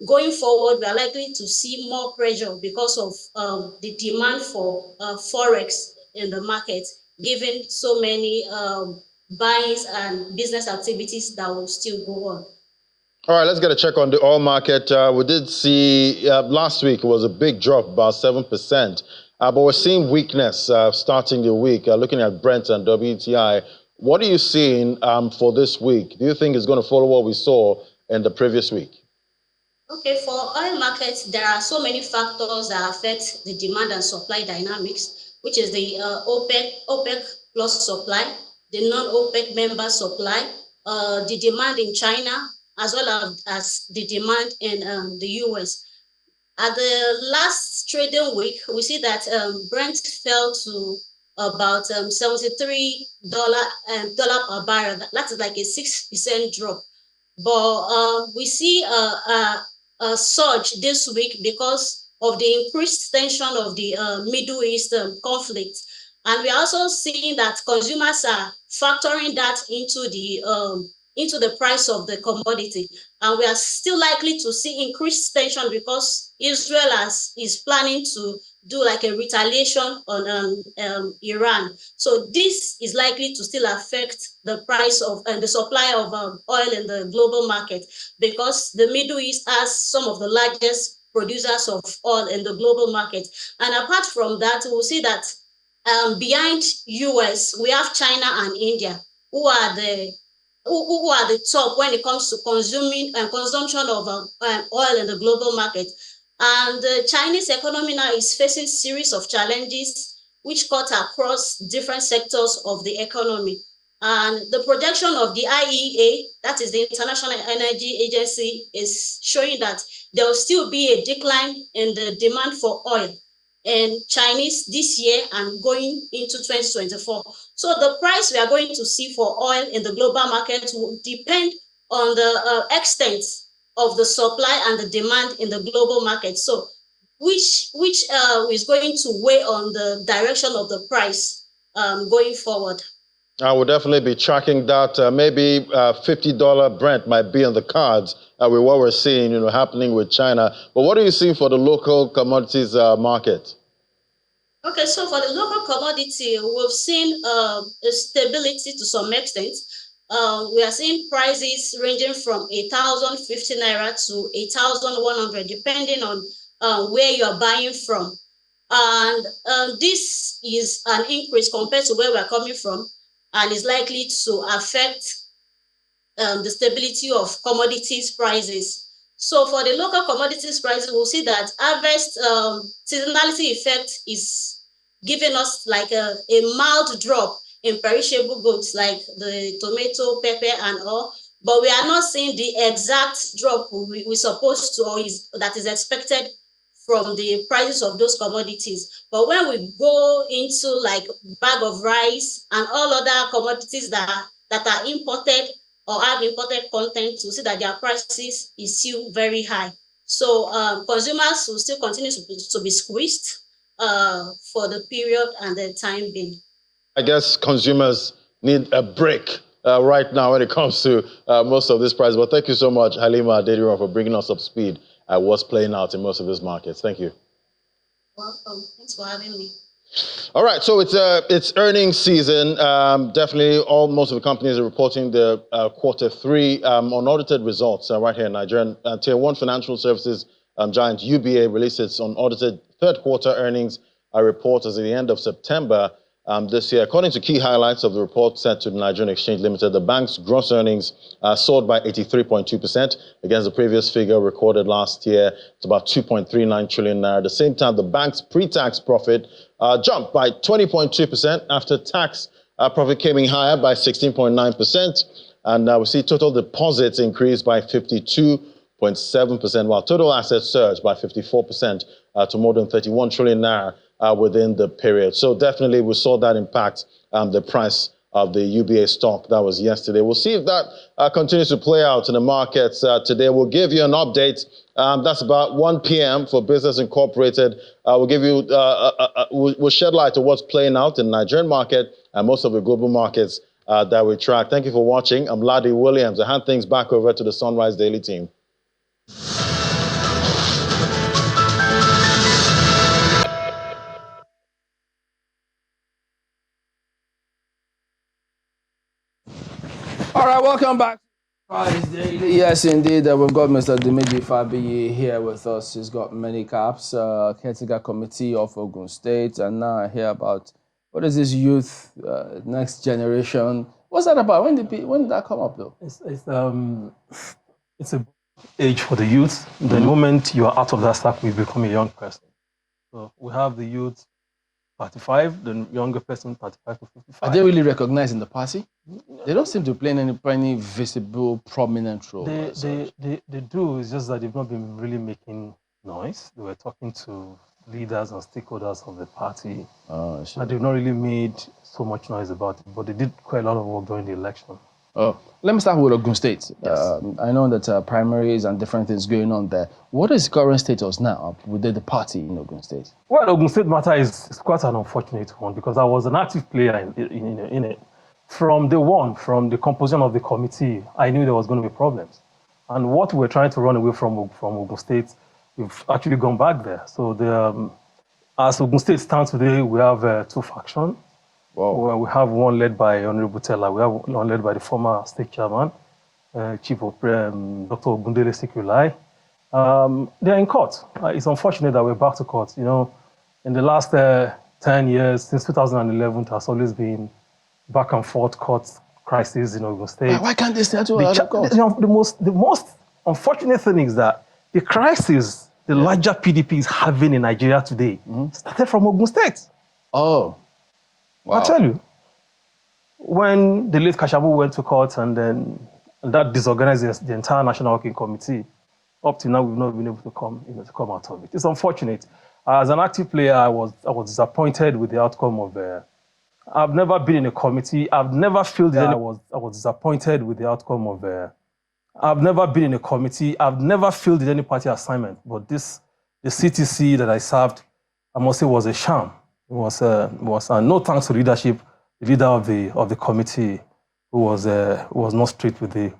going forward, we are likely to see more pressure because of the demand for forex in the market, given so many buys and business activities that will still go on. All right, let's get a check on the oil market. We did see last week was a big drop, about 7%. But we're seeing weakness starting the week. Looking at Brent and WTI, what are you seeing for this week? Do you think it's going to follow what we saw in the previous week? Okay, for oil markets, there are so many factors that affect the demand and supply dynamics, which is the OPEC plus supply, the non-OPEC member supply, the demand in China, as well as the demand in the US. At the last trading week, we see that Brent fell to about $73 per barrel. That is like a 6% drop. But we see a surge this week because of the increased tension of the Middle East conflict. And we're also seeing that consumers are factoring that into the price of the commodity. And we are still likely to see increased tension because Israel is planning to do like a retaliation on Iran. So this is likely to still affect the price of and the supply of oil in the global market, because the Middle East has some of the largest producers of oil in the global market. And apart from that, we'll see that behind US, we have China and India, who are the top when it comes to consuming and consumption of oil in the global market. And the Chinese economy now is facing a series of challenges which cut across different sectors of the economy. And the projection of the IEA, that is the International Energy Agency, is showing that there will still be a decline in the demand for oil in Chinese this year and going into 2024. So the price we are going to see for oil in the global market will depend on the extent of the supply and the demand in the global market. So which is going to weigh on the direction of the price going forward. I will definitely be tracking that. Maybe $50 Brent might be on the cards with what we're seeing, happening with China. But what are you seeing for the local commodities market? Okay, so for the local commodity, we've seen a stability to some extent. We are seeing prices ranging from 1,050 Naira to 1,100, depending on where you are buying from. And this is an increase compared to where we are coming from, and is likely to affect the stability of commodities prices. So for the local commodities prices, we'll see that harvest seasonality effect is giving us like a mild drop in perishable goods like the tomato, pepper, and all. But we are not seeing the exact drop we're supposed to, or that is expected from the prices of those commodities. But when we go into like bag of rice and all other commodities that are imported or have imported content, to see that their prices is still very high. So consumers will still continue to be squeezed for the period and the time being. I guess consumers need a break right now when it comes to most of this price. But thank you so much, Halima Adediran, for bringing us up to speed at what's playing out in most of these markets. Thank you. Welcome. Thanks for having me. All right, so it's earnings season. Definitely, most of the companies are reporting their quarter three unaudited results right here in Nigeria. Tier 1 financial services giant UBA released its unaudited third quarter earnings report as at the end of September this year. According to key highlights of the report sent to the Nigerian Exchange Limited, the bank's gross earnings soared by 83.2% against the previous figure recorded last year. It's about 2.39 trillion naira. At the same time, the bank's pre-tax profit jumped by 20.2%. After tax profit came in higher by 16.9%. And we see total deposits increased by 52.7%, while total assets surged by 54% to more than 31 trillion naira within the period. So definitely we saw that impact the price of the UBA stock. That was yesterday. We'll see if that continues to play out in the markets today. We'll give you an update. That's about 1 p.m. for Business Incorporated. We'll give you, we'll shed light on what's playing out in the Nigerian market and most of the global markets that we track. Thank you for watching. I'm Ladi Williams. I hand things back over to the Sunrise Daily team. All right, welcome back. Friday's Daily. Yes, indeed. We've got Mr. Dimeji Fabiyi here with us. He's got many caps, caretaker committee of Ogun State, and now I hear about what is this youth, next generation. What's that about? When did that come up, though? It's a age for the youth. The moment you are out of that circle, you become a young person. So we have the youth 35, the younger person 35 to 55. Are they really recognized in the party? They don't seem to play any visible, prominent role. They do. It's just that they've not been really making noise. They were talking to leaders and stakeholders of the party. Oh, sure. And they've not really made so much noise about it, but they did quite a lot of work during the election. Oh, let me start with Ogun State. Yes. I know that primaries and different things going on there. What is current status now within the party in Ogun State? Well, Ogun State matter is quite an unfortunate one because I was an active player in it. From day one, from the composition of the committee, I knew there was going to be problems. And what we're trying to run away from Ogun State, we've actually gone back there. So as Ogun State stands today, we have 2 factions. Wow. Well, we have one led by Honorable Teller. We have one led by the former state chairman, Chief of Dr. Ogundele Sikulai. They're in court. It's unfortunate that we're back to court. You know, in the last 10 years, since 2011, it has always been back and forth court crisis in Ogun State. Why can't they settle out of court? The most unfortunate thing is that the crisis the larger PDP is having in Nigeria today started from Ogun State. Oh. Wow. I'll tell you, when the late Kashabu went to court and that disorganized the entire National Working Committee, up to now we've not been able to come out of it. It's unfortunate. As an active player, I was disappointed with the outcome of. I've never been in a committee. I've never felt that I was disappointed with the outcome of. I've never been in a committee. I've never filled any party assignment. But the CTC that I served, I must say, was a sham. It was no thanks to leadership. The leader of the committee, who was not straight with the.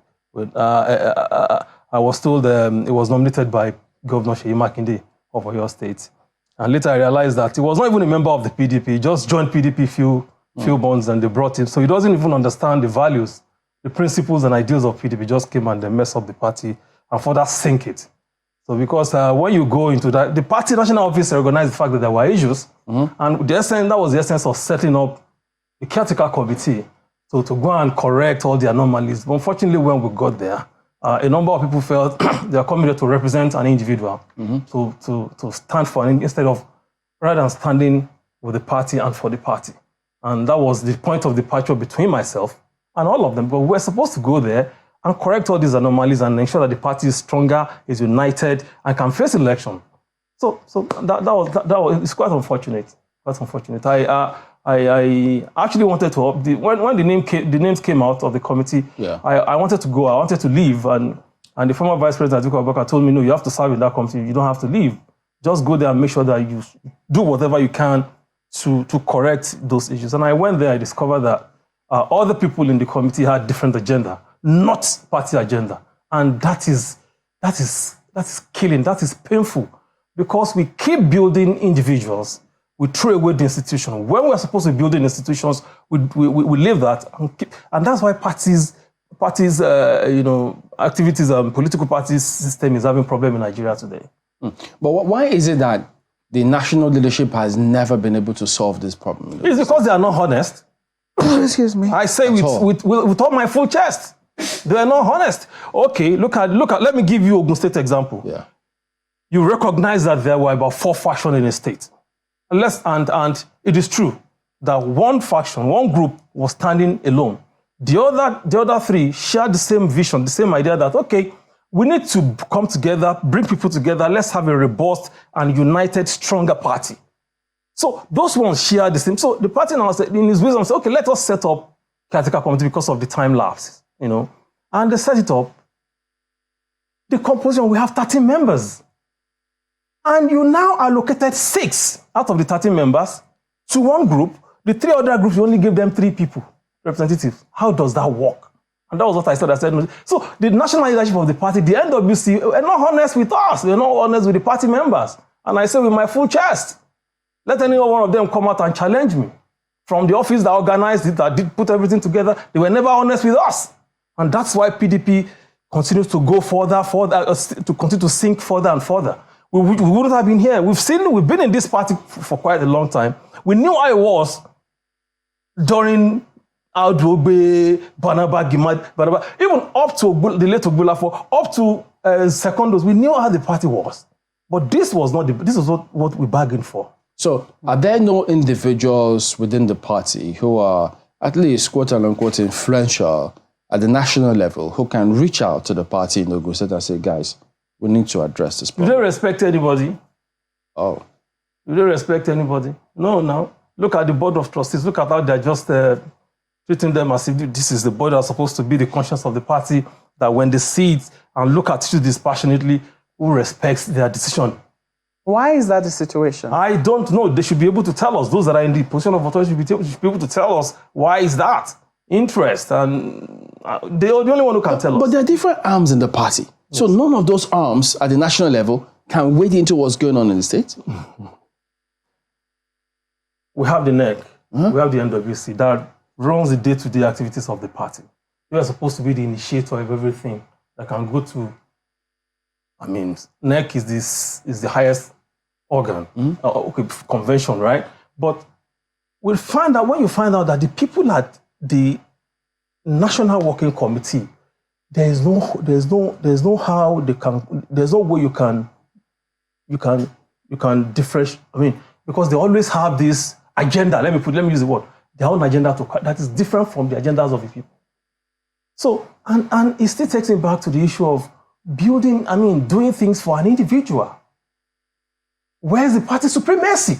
I was told it was nominated by Governor Seyi Makinde of Oyo State, and later I realized that he was not even a member of the PDP. He just joined PDP few months, and they brought him. So he doesn't even understand the values, the principles and ideals of PDP. Just came and they messed up the party and further sink it. So because when you go into that, the party national office recognized the fact that there were issues, and that was the essence of setting up the caretaker committee to go and correct all the anomalies. But unfortunately, when we got there, a number of people felt they are coming there to represent an individual, to stand for instead of rather than standing with the party and for the party. And that was the point of departure between myself and all of them. But we're supposed to go there and correct all these anomalies and ensure that the party is stronger, is united, and can face election. So that was it's quite unfortunate. Quite unfortunate. I actually wanted to when the names came out of the committee. Yeah. I wanted to go. I wanted to leave, and the former vice president Atiku Abubakar told me, no, you have to serve in that committee. You don't have to leave. Just go there and make sure that you do whatever you can to correct those issues. And I went there. I discovered that other people in the committee had different agenda, not party agenda, and that is killing. That is painful, because we keep building individuals. We throw away the institution. When we're supposed to be building institutions, we leave that and that's why parties, activities and political parties system is having problem in Nigeria today. But why is it that the national leadership has never been able to solve this problem? It's because they are not honest. Excuse me. I say with all my full chest, they are not honest. Okay, look at. Let me give you Ogun State example. Yeah. You recognize that there were about 4 factions in the state. And it is true that one faction, one group was standing alone. The other 3 shared the same vision, the same idea that, okay, we need to come together, bring people together, let's have a robust and united, stronger party. So those ones share the same. So the party now said, in his wisdom, said, okay, let us set up caretaker committee because of the time lapse, And they set it up. The composition, we have 13 members. And you now allocated 6 out of the 13 members to one group. The 3 other groups, you only give them 3 people, representatives. How does that work? And that was what I said. So the national leadership of the party, the NWC, are not honest with us. They're not honest with the party members. And I say with my full chest, let any one of them come out and challenge me. From the office that organized it, that did put everything together, they were never honest with us. And that's why PDP continues to go further, to continue to sink further and further. We wouldn't have been here. We've been in this party for quite a long time. We knew how it was during Audrogbe, Banaba, Gimad, even up to the late Ogbulafo, up to Secondos. We knew how the party was. But this was not what we bargained for. So, are there no individuals within the party who are at least quote unquote influential at the national level who can reach out to the party in Ogun State and say, guys, we need to address this problem? Do they respect anybody? Oh. Do they respect anybody? No. Look at the board of trustees. Look at how they're just treating them as if this is the board that's supposed to be the conscience of the party, that when they see it and look at it dispassionately, who respects their decision. Why is that the situation? I don't know. They should be able to tell us. Those that are in the position of authority should be able to tell us why is that. Interest. And they're the only one who can tell us. But there are different arms in the party. Yes. So none of those arms at the national level can wade into what's going on in the state? We have the NEC. We have the NWC that runs the day-to-day activities of the party. They are supposed to be the initiator of everything that can go to. I mean, NEC is the highest organ, convention, right? But we'll find out, when you find out that the people at the National Working Committee, there's no way you can differentiate. I mean, because they always have this agenda. Let me use the word. Their own agenda that is different from the agendas of the people. So, and it still takes me back to the issue of doing things for an individual. Where's the party supremacy?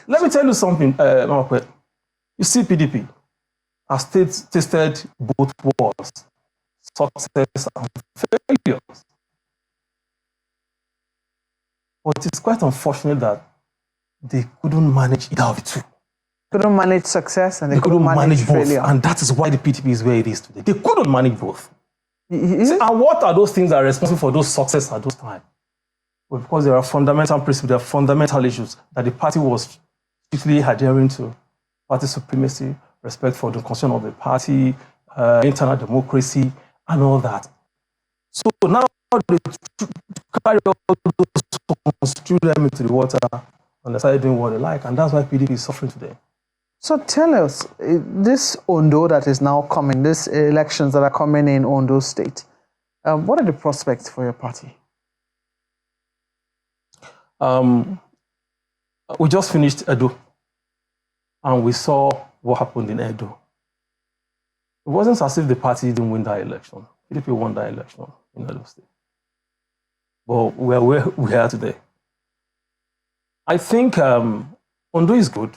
Let me tell you something, you see PDP has tasted both wars, success and failures. But it's quite unfortunate that they couldn't manage either of the two. Couldn't manage success and they couldn't manage failure. Both. And that is why the PDP is where it is today. They couldn't manage both. See, and what are those things that are responsible for those success at those times? Well, because there are fundamental principles, there are fundamental issues that the party was strictly adhering to. Party supremacy, respect for the constitution of the party, internal democracy, and all that. So now they carry all those, threw them into the water, and they started doing what they like, and that's why PDP is suffering today. So tell us, this Ondo that is now coming, these elections that are coming in Ondo State, what are the prospects for your party? We just finished Edo, and we saw what happened in Edo. It wasn't as if the party didn't win that election. PDP won that election in Edo State. But we're where we are today. I think Ondo is good.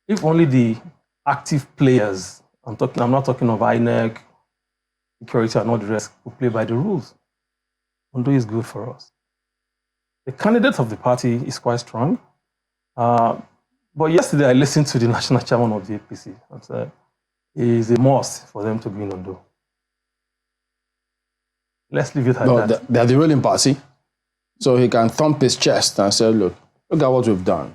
If only the active players, I'm not talking of INEC, security and all the rest, who play by the rules. Ondo is good for us. The candidate of the party is quite strong. But yesterday I listened to the national chairman of the APC and said it is a must for them to be in Ondo. Let's leave it at that. They're the ruling party. So he can thump his chest and say, look at what we've done.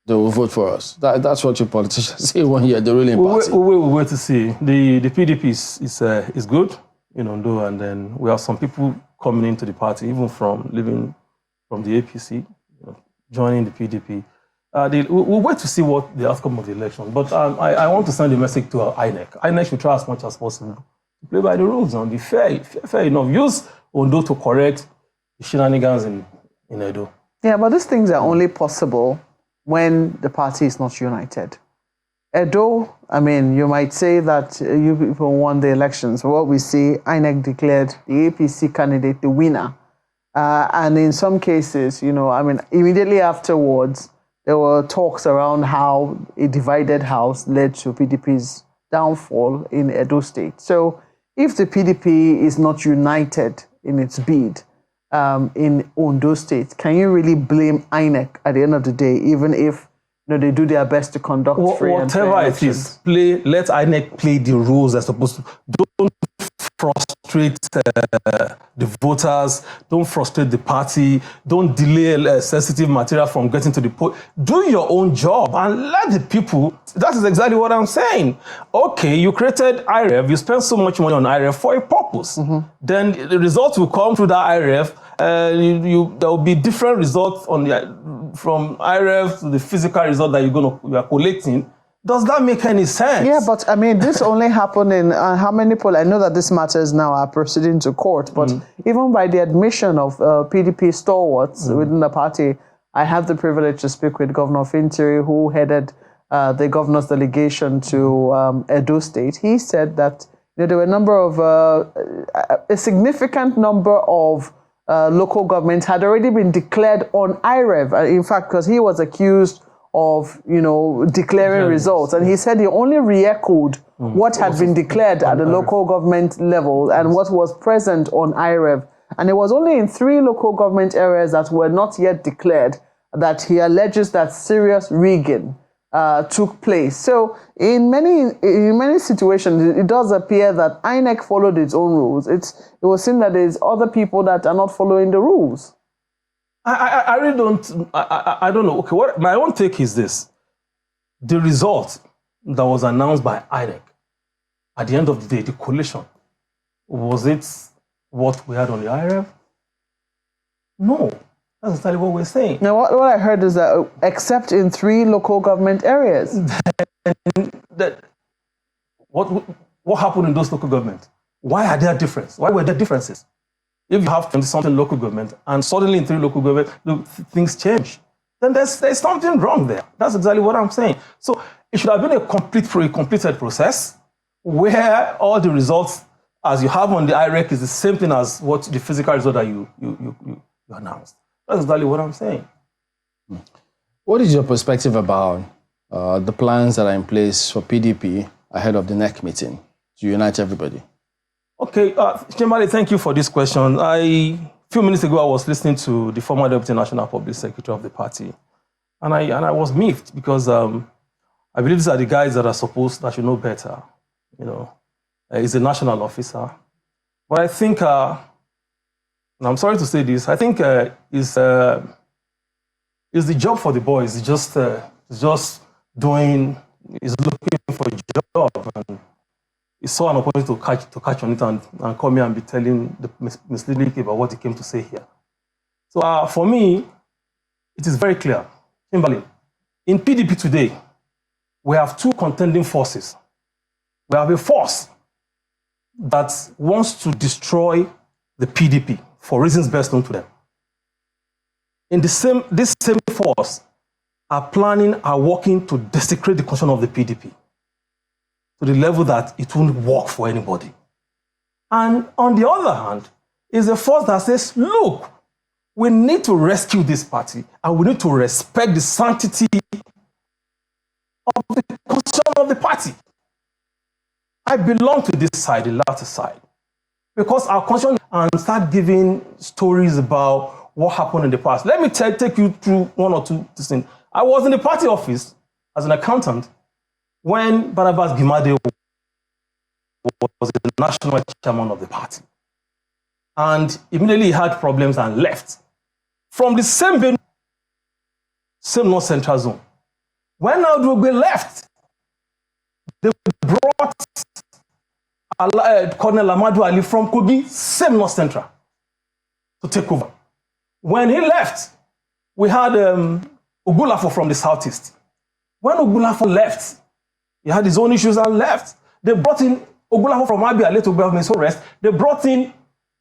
They will vote for us. That's what your politicians say when you're the ruling party. We'll wait to see. The PDP is good in Ondo, and then we have some people coming into the party, even living from the APC, joining the PDP. We'll wait to see what the outcome of the election. But I want to send a message to INEC. INEC should try as much as possible to play by the rules and be fair enough. Use Ondo to correct the shenanigans in Edo. Yeah, but these things are only possible when the party is not united. Edo, you might say that you people won the elections. What we see, INEC declared the APC candidate the winner. And in some cases, immediately afterwards, there were talks around how a divided house led to PDP's downfall in Edo State. So if the PDP is not united in its bid in Ondo State, can you really blame INEC at the end of the day, even if they do their best to conduct free and fair elections? Whatever it is, let INEC play the rules they're supposed to. Don't frustrate the voters, don't frustrate the party, don't delay sensitive material from getting to the poll. Do your own job and let the people, that is exactly what I'm saying. Okay, you created IREF, you spent so much money on IREF for a purpose. Then the results will come through that IREF, there will be different results from IREF to the physical result that you are collecting. Does that make any sense? Yeah, but I mean, this only happened in how many polls? I know that these matters now are proceeding to court, but even by the admission of PDP stalwarts within the party, I have the privilege to speak with Governor Fintiri, who headed the governor's delegation to Ondo State. He said that there were a significant number of local governments had already been declared on IREF. In fact, because he was accused of, declaring results. And he said he only re-echoed what had been declared at the local government level and what was present on IREF. And it was only in 3 local government areas that were not yet declared that he alleges that serious rigging took place. So in many situations, it does appear that INEC followed its own rules. It was seen that there's other people that are not following the rules. I really don't. I don't know. Okay, what my own take is this: the result that was announced by INEC at the end of the day, the collation, was it what we had on the IRF? No, that's exactly what we're saying. Now, what I heard is that except in 3 local government areas, what happened in those local governments? Why are there differences? Why were there differences? If you have 20-something local government and suddenly in 3 local government, things change, then there's something wrong there. That's exactly what I'm saying. So it should have been a completed process where all the results, as you have on the IREC, is the same thing as what the physical result that you announced. That's exactly what I'm saying. What is your perspective about the plans that are in place for PDP ahead of the NEC meeting to unite everybody? Okay, Chimale, thank you for this question. A few minutes ago, I was listening to the former Deputy National Public Secretary of the party, and I was miffed because I believe these are the guys that should know better. He's a national officer, but I think, and I'm sorry to say this, I think is the job for the boys. He's just looking for a job. And he saw an opportunity to catch on it and come here and be telling the misleading about what he came to say here. So for me, it is very clear. Kimberly, in PDP today, we have 2 contending forces. We have a force that wants to destroy the PDP for reasons best known to them. This same force are working to desecrate the constitution of the PDP to the level that it won't work for anybody. And on the other hand, is a force that says, look, we need to rescue this party and we need to respect the sanctity of the constitution of the party. I belong to this side, the latter side, because our constitution and start giving stories about what happened in the past. Let me take you through 1 or 2 things. I was in the party office as an accountant when Barnabas Gimade was the national chairman of the party. And immediately he had problems and left. From the same North Central Zone. When Aldrogbe left, they brought Colonel Amadou Ali from Kogi, same North Central, to take over. When he left, we had Ogulafo from the Southeast. When Ogulafo left, he had his own issues and left. They brought in Ogulafo from Abia, later government, so rest. They brought in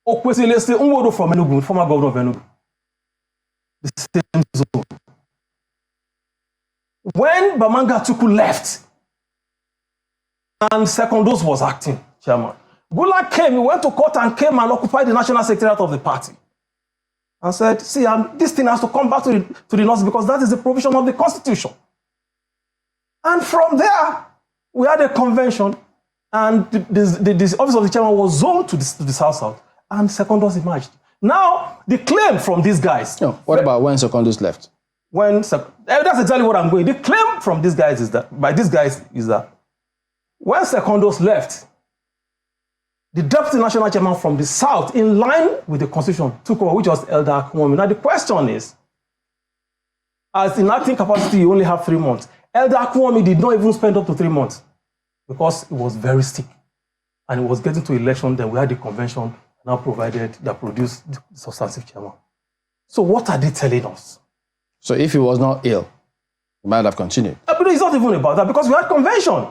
Okwesilese Unwodo from Enugu, former governor of Enugu. The same zone. When Bamanga Tuku left, and Secondos was acting chairman, Gula came, he went to court and came and occupied the national secretariat of the party. And said, see, this thing has to come back to the North because that is the provision of the Constitution. And from there, we had a convention, and the office of the chairman was zoned to the South-South, and Secondos emerged. Now, the claim from these guys... No, what about when Secondos left? That's exactly what I'm going. The claim from these guys is that, when Secondos left, the deputy national chairman from the south, in line with the constitution, took over, which was Elder Akinwumi. Now the question is, as in acting capacity, you only have 3 months. Elder Akinwumi did not even spend up to 3 months because he was very sick. And it was getting to election, then we had the convention now produced the substantive chairman. So what are they telling us? So if he was not ill, he might have continued. But it's not even about that, because we had convention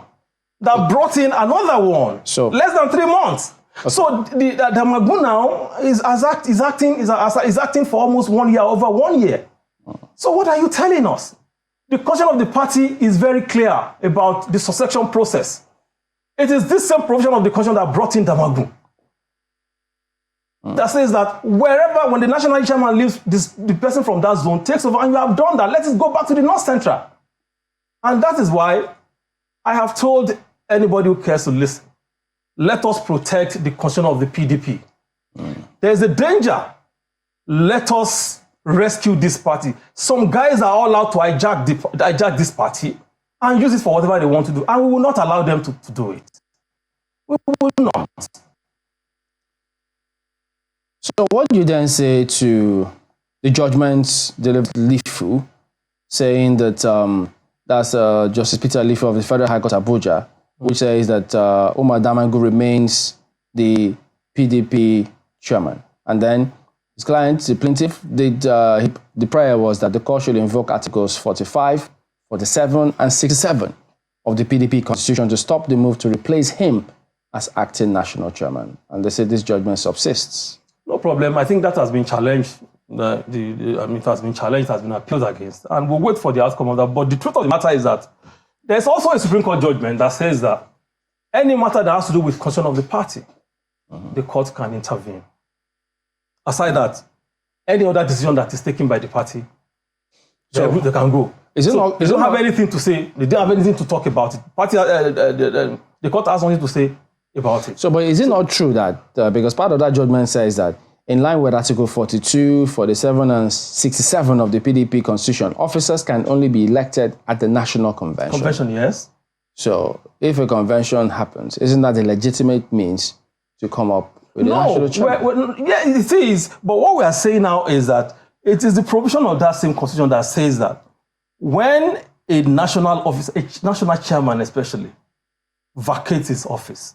that brought in another one, so less than 3 months. Okay. So the Magu now is acting for almost 1 year, over 1 year. So what are you telling us? The constitution of the party is very clear about the succession process. It is this same provision of the constitution that brought in Damagu. That says that wherever, when the national chairman leaves, the person from that zone takes over, and you have done that, let it go back to the North Central. And that is why I have told anybody who cares to listen, let us protect the constitution of the PDP. There is a danger. Let us rescue this party. Some guys are all out to hijack this party and use it for whatever they want to do. And we will not allow them to do it. We will not. So what do you then say to the judgments delivered Lifu, saying that that's Justice Peter Lifu of the Federal High Court Abuja, which says that Umar Damangu remains the PDP chairman. And then his client, the plaintiff, the prayer was that the court should invoke Articles 45, 47, and 67 of the PDP constitution to stop the move to replace him as acting national chairman. And they say this judgment subsists. No problem. I think that has been challenged. It has been challenged, has been appealed against. And we'll wait for the outcome of that. But the truth of the matter is that there's also a Supreme Court judgment that says that any matter that has to do with constitution of the party, the court can intervene. Aside that, any other decision that is taken by the party, they can go. They don't have anything to say. They don't have anything to talk about it. The court has nothing to say about it. So, but is it not true that, because part of that judgment says that in line with Article 42, 47, and 67 of the PDP Constitution, officers can only be elected at the National Convention. Convention, yes. So, if a convention happens, isn't that a legitimate means to come up with a national chairman? Yeah, it is. But what we are saying now is that it is the provision of that same Constitution that says that when a national office, a national chairman especially, vacates his office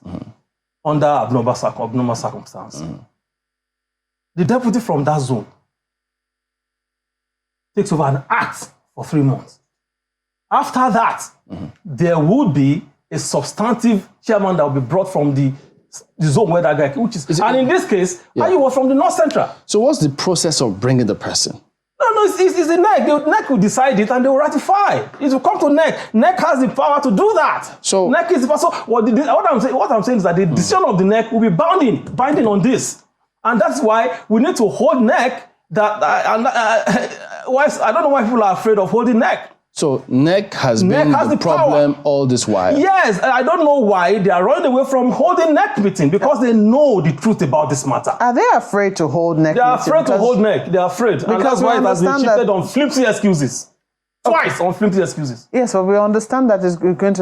under abnormal circumstances, the deputy from that zone takes over and acts for 3 months. After that, there would be a substantive chairman that will be brought from the zone where that guy, and in this case, he was from the North Central. So what's the process of bringing the person? No, it's the NEC. The NEC will decide it and they will ratify. It will come to NEC. NEC has the power to do that. So NEC is the power. So what I'm saying is that the decision of the NEC will be binding on this. And that's why we need to hold NEC. I don't know why people are afraid of holding NEC. So NEC has been the problem all this while. Yes, I don't know why they are running away from holding NEC meeting, because they know the truth about this matter. Are they afraid to hold NEC? They are afraid to hold NEC. They are afraid, and that's why it has been shifted on flimsy excuses. Twice on flimsy excuses. Yes, but we understand that there's going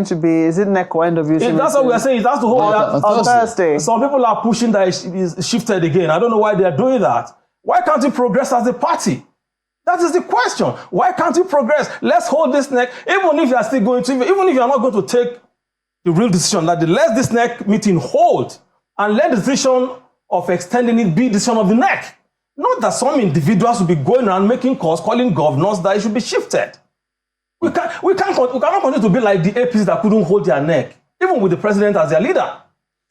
to be, is it NEC or NWC? That's what we are saying. It has to hold on Thursday. Some people are pushing that it's shifted again. I don't know why they are doing that. Why can't we progress as a party? That is the question. Why can't you progress? Let's hold this NEC, even if you are still going to, even if you are not going to take the real decision, that let this NEC meeting hold, and let the decision of extending it be the decision of the NEC. Not that some individuals will be going around making calls, calling governors that it should be shifted. We cannot continue to be like the APs that couldn't hold their NEC, even with the president as their leader.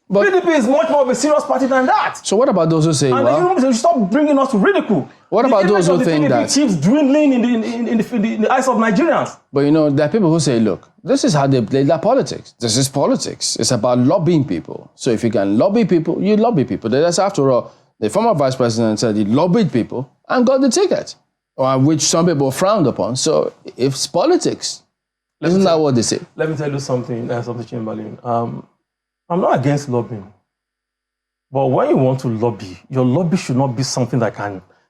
But PDP is much more of a serious party than that. So what about those who say, and you stop bringing us to ridicule. What about those who think that the keeps dwindling in the eyes of Nigerians? But there are people who say, look, this is how they play their politics. This is politics. It's about lobbying people. So if you can lobby people, you lobby people. That's, after all, the former vice president said he lobbied people and got the ticket, which some people frowned upon. So if it's politics, isn't that what they say? Let me tell you something, Chamberlain. I'm not against lobbying. But when you want to lobby, your lobby should not be something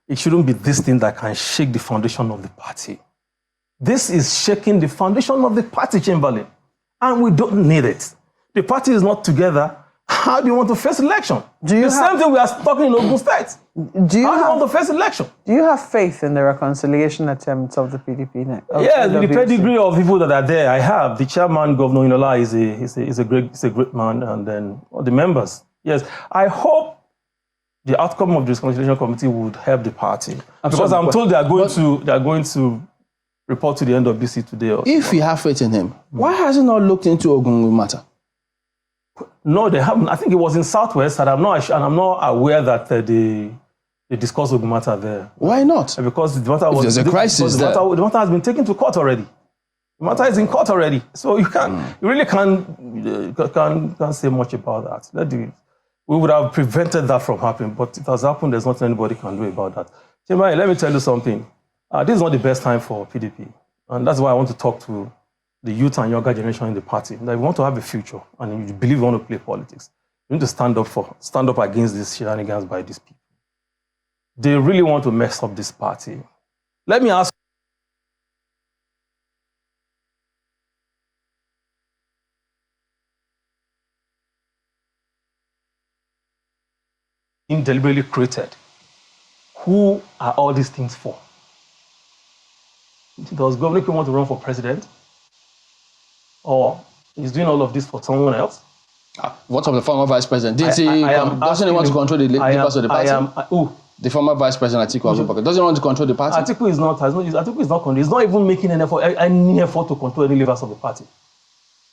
it shouldn't be this thing that can shake the foundation of the party. This is shaking the foundation of the party, Chamberlain. And we don't need it. The party is not together, how do you want to face election? Same thing we are talking in Ogun State. How do you want to face election? Do you have faith in the reconciliation attempts of the PDP? Yes, with the pedigree of people that are there, I have. The chairman, Governor Inola, is a great man, and then all the members. Yes, I hope the outcome of the reconciliation committee would help the party, because I'm told they are going to report to the NWC today. Also. If you have faith in him, why has he not looked into Ogun matter? No, they haven't. I think it was in Southwest, and I'm not aware that they discussed Ogun matter there. Why not? Because the matter was there's a crisis there. The matter has been taken to court already. The matter is in court already, so you really can't say much about that. We would have prevented that from happening, but it has happened. There's nothing anybody can do about that. Chairman, let me tell you something. This is not the best time for PDP, and that's why I want to talk to the youth and younger generation in the party. That if you want to have a future and you believe you want to play politics, you need to stand up against these shenanigans by these people. They really want to mess up this party. Let me ask. Deliberately created. Who are all these things for? Does Governor Ike want to run for president? Or is doing all of this for someone else? What of the former vice president? Doesn't he want to control the leaders of the party? The former vice president Atiku Abubakar doesn't want to control the party. Atiku is not. He's not even making any effort to control any levers of the party.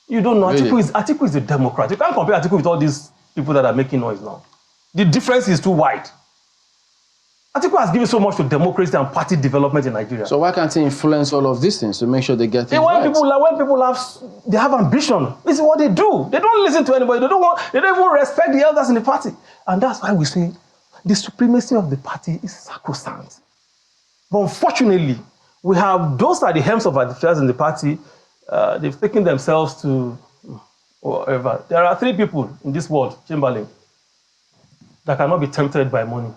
You don't know. Really? Atiku is a Democrat. You can't compare Atiku with all these people that are making noise now. The difference is too wide. Atiku has given so much to democracy and party development in Nigeria. So why can't he influence all of these things to make sure they get things right? When people have ambition, this is what they do. They don't listen to anybody. They don't even respect the elders in the party. And that's why we say the supremacy of the party is sacrosanct. But unfortunately, we have those at the helms of affairs in the party. They've taken themselves to whatever. There are 3 people in this world, Chamberlain, that cannot be tempted by money.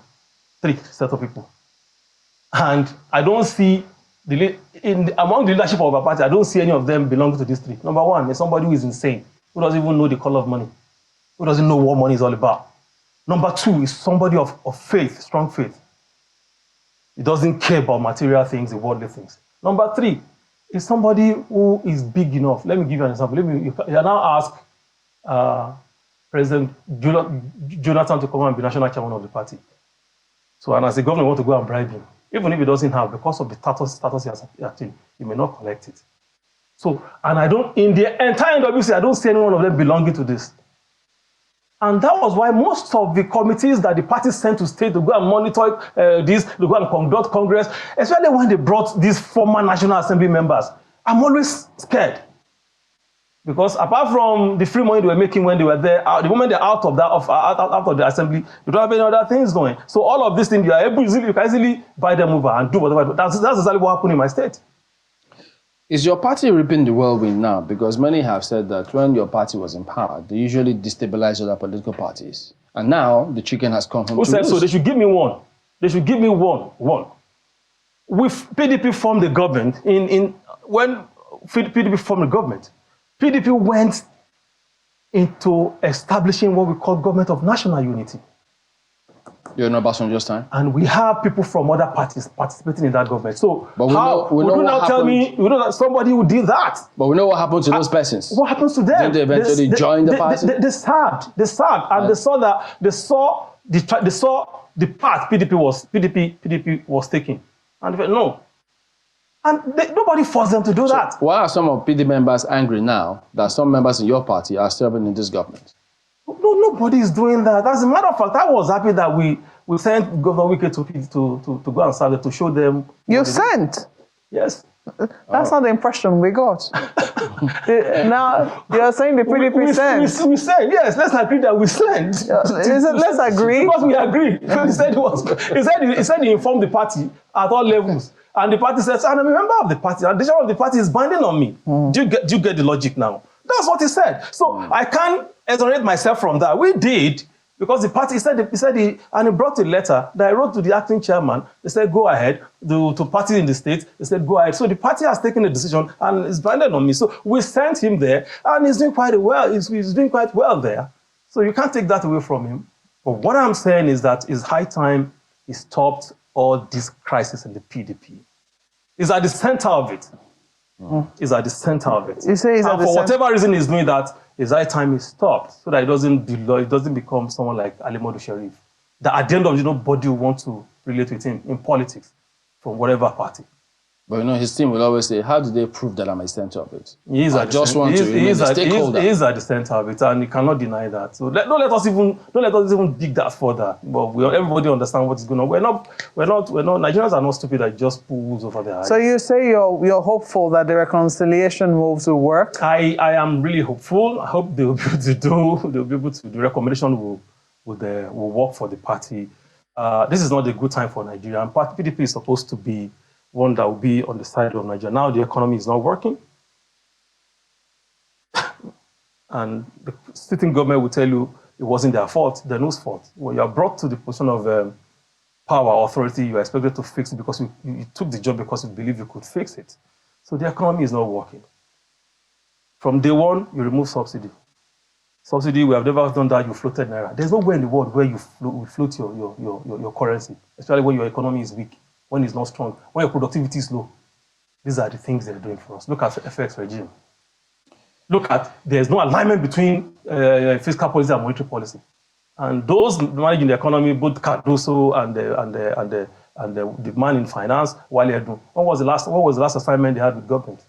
3 set of people. And I don't see, among the leadership of our party, I don't see any of them belonging to these 3. Number 1 is somebody who is insane, who doesn't even know the color of money, who doesn't know what money is all about. Number 2 is somebody of faith, strong faith. He doesn't care about material things, the worldly things. Number 3 is somebody who is big enough. Let me give you an example. You now ask President Jonathan to come and be national chairman of the party. So, and as the governor, want to go and bribe him, even if he doesn't have, because of the status he has attained, he may not collect it. So, and in the entire NWC, I don't see any one of them belonging to this. And that was why most of the committees that the party sent to state to go and monitor this, to go and conduct Congress, especially when they brought these former National Assembly members, I'm always scared. Because apart from the free money they were making when they were there, the moment they're out of the assembly, you don't have any other things going. So all of these things, you can easily buy them over and do whatever. That's exactly what happened in my state. Is your party reaping the whirlwind now? Because many have said that when your party was in power, they usually destabilize other political parties. And now the chicken has come home. Who said so? They should give me one. They should give me one. With PDP formed the government, when PDP formed the government, PDP went into establishing what we call government of national unity. You're not Obasanjo's time? And we have people from other parties participating in that government. So but we know that somebody who did that. But we know what happened to those persons. What happens to them? Did they eventually join the party? They served, and they saw the path PDP was taking. And they said, no. And nobody forced them to do that. Why are some of PDP members angry now that some members in your party are serving in this government? No, nobody is doing that. As a matter of fact, I was happy that we sent Governor Wike to go and serve them, to show them. You sent? Yes. That's not the impression we got. Now, you're saying the PDP sent. We sent, yes. Let's agree that we sent. Let's agree. Because we agree. He said he informed the party at all levels. And the party says, I'm a member of the party, and the chairman of the party is binding on me. Do you get the logic now? That's what he said. So I can't exonerate myself from that. We did, because the party and he brought a letter that I wrote to the acting chairman. They said, go ahead, to parties in the state. They said, go ahead. So the party has taken a decision and is binding on me. So we sent him there, and he's doing quite well. He's doing quite well there. So you can't take that away from him. But what I'm saying is that it's high time he stopped all this crisis in the PDP. He's at the center of it. He's at the center of it. You say he's at the for center. whatever reason he's doing that, it's high time he stopped so that it doesn't become someone like Ali Modu Sharif. That at the end of it, nobody will want to relate with him in politics from whatever party. But his team will always say, how do they prove that I'm at the center of it? He is at the center of it, and you cannot deny that. So don't let us even dig that further. But everybody understand what is going on. We're not. Nigerians are not stupid. That just pull wolves over their eyes. So you say you're hopeful that the reconciliation moves will work? I am really hopeful. I hope they'll be able to do. They'll be able to. The recommendation will work for the party. This is not a good time for Nigeria. And PDP is supposed to be one that will be on the side of Nigeria. Now the economy is not working. And the sitting government will tell you it wasn't their fault, they're whose fault. When you are brought to the position of power, authority, you are expected to fix it because you took the job because you believe you could fix it. So the economy is not working. From day one, you remove subsidy. Subsidy, we have never done that, you floated Naira. There's nowhere in the world where you float your currency, especially when your economy is weak, when it's not strong, when your productivity is low. These are the things they're doing for us. Look at the FX regime. Look at, there's no alignment between fiscal policy and monetary policy. And those managing the economy, both Cardoso and the man in finance, Wale Edun. What was the last assignment they had with government?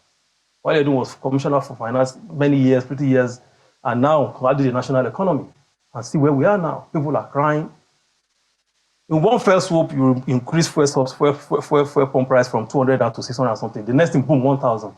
Wale Edun was commissioner for finance many years, pretty years, and now how did the national economy? And see where we are now. People are crying. In one fell swoop, you increase fuel pump price from 200 down to 600 or something. The next thing, boom, 1,000.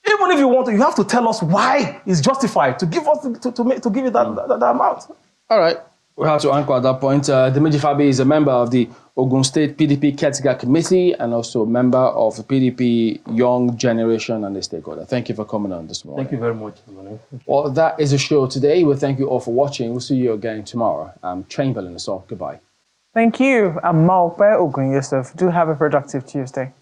Even if you want to, you have to tell us why it's justified to give us to give it that amount. All right, we have to anchor at that point. Dimeji Fabi is a member of the Ogun State PDP Caretaker Committee and also a member of the PDP Young Generation and a stakeholder. Thank you for coming on this morning. Thank you very much. Well, that is the show today. We thank you all for watching. We'll see you again tomorrow. I'm Chamberlain, so goodbye. Thank you. I'm Maokbe Ogun Yusuf. Do have a productive Tuesday.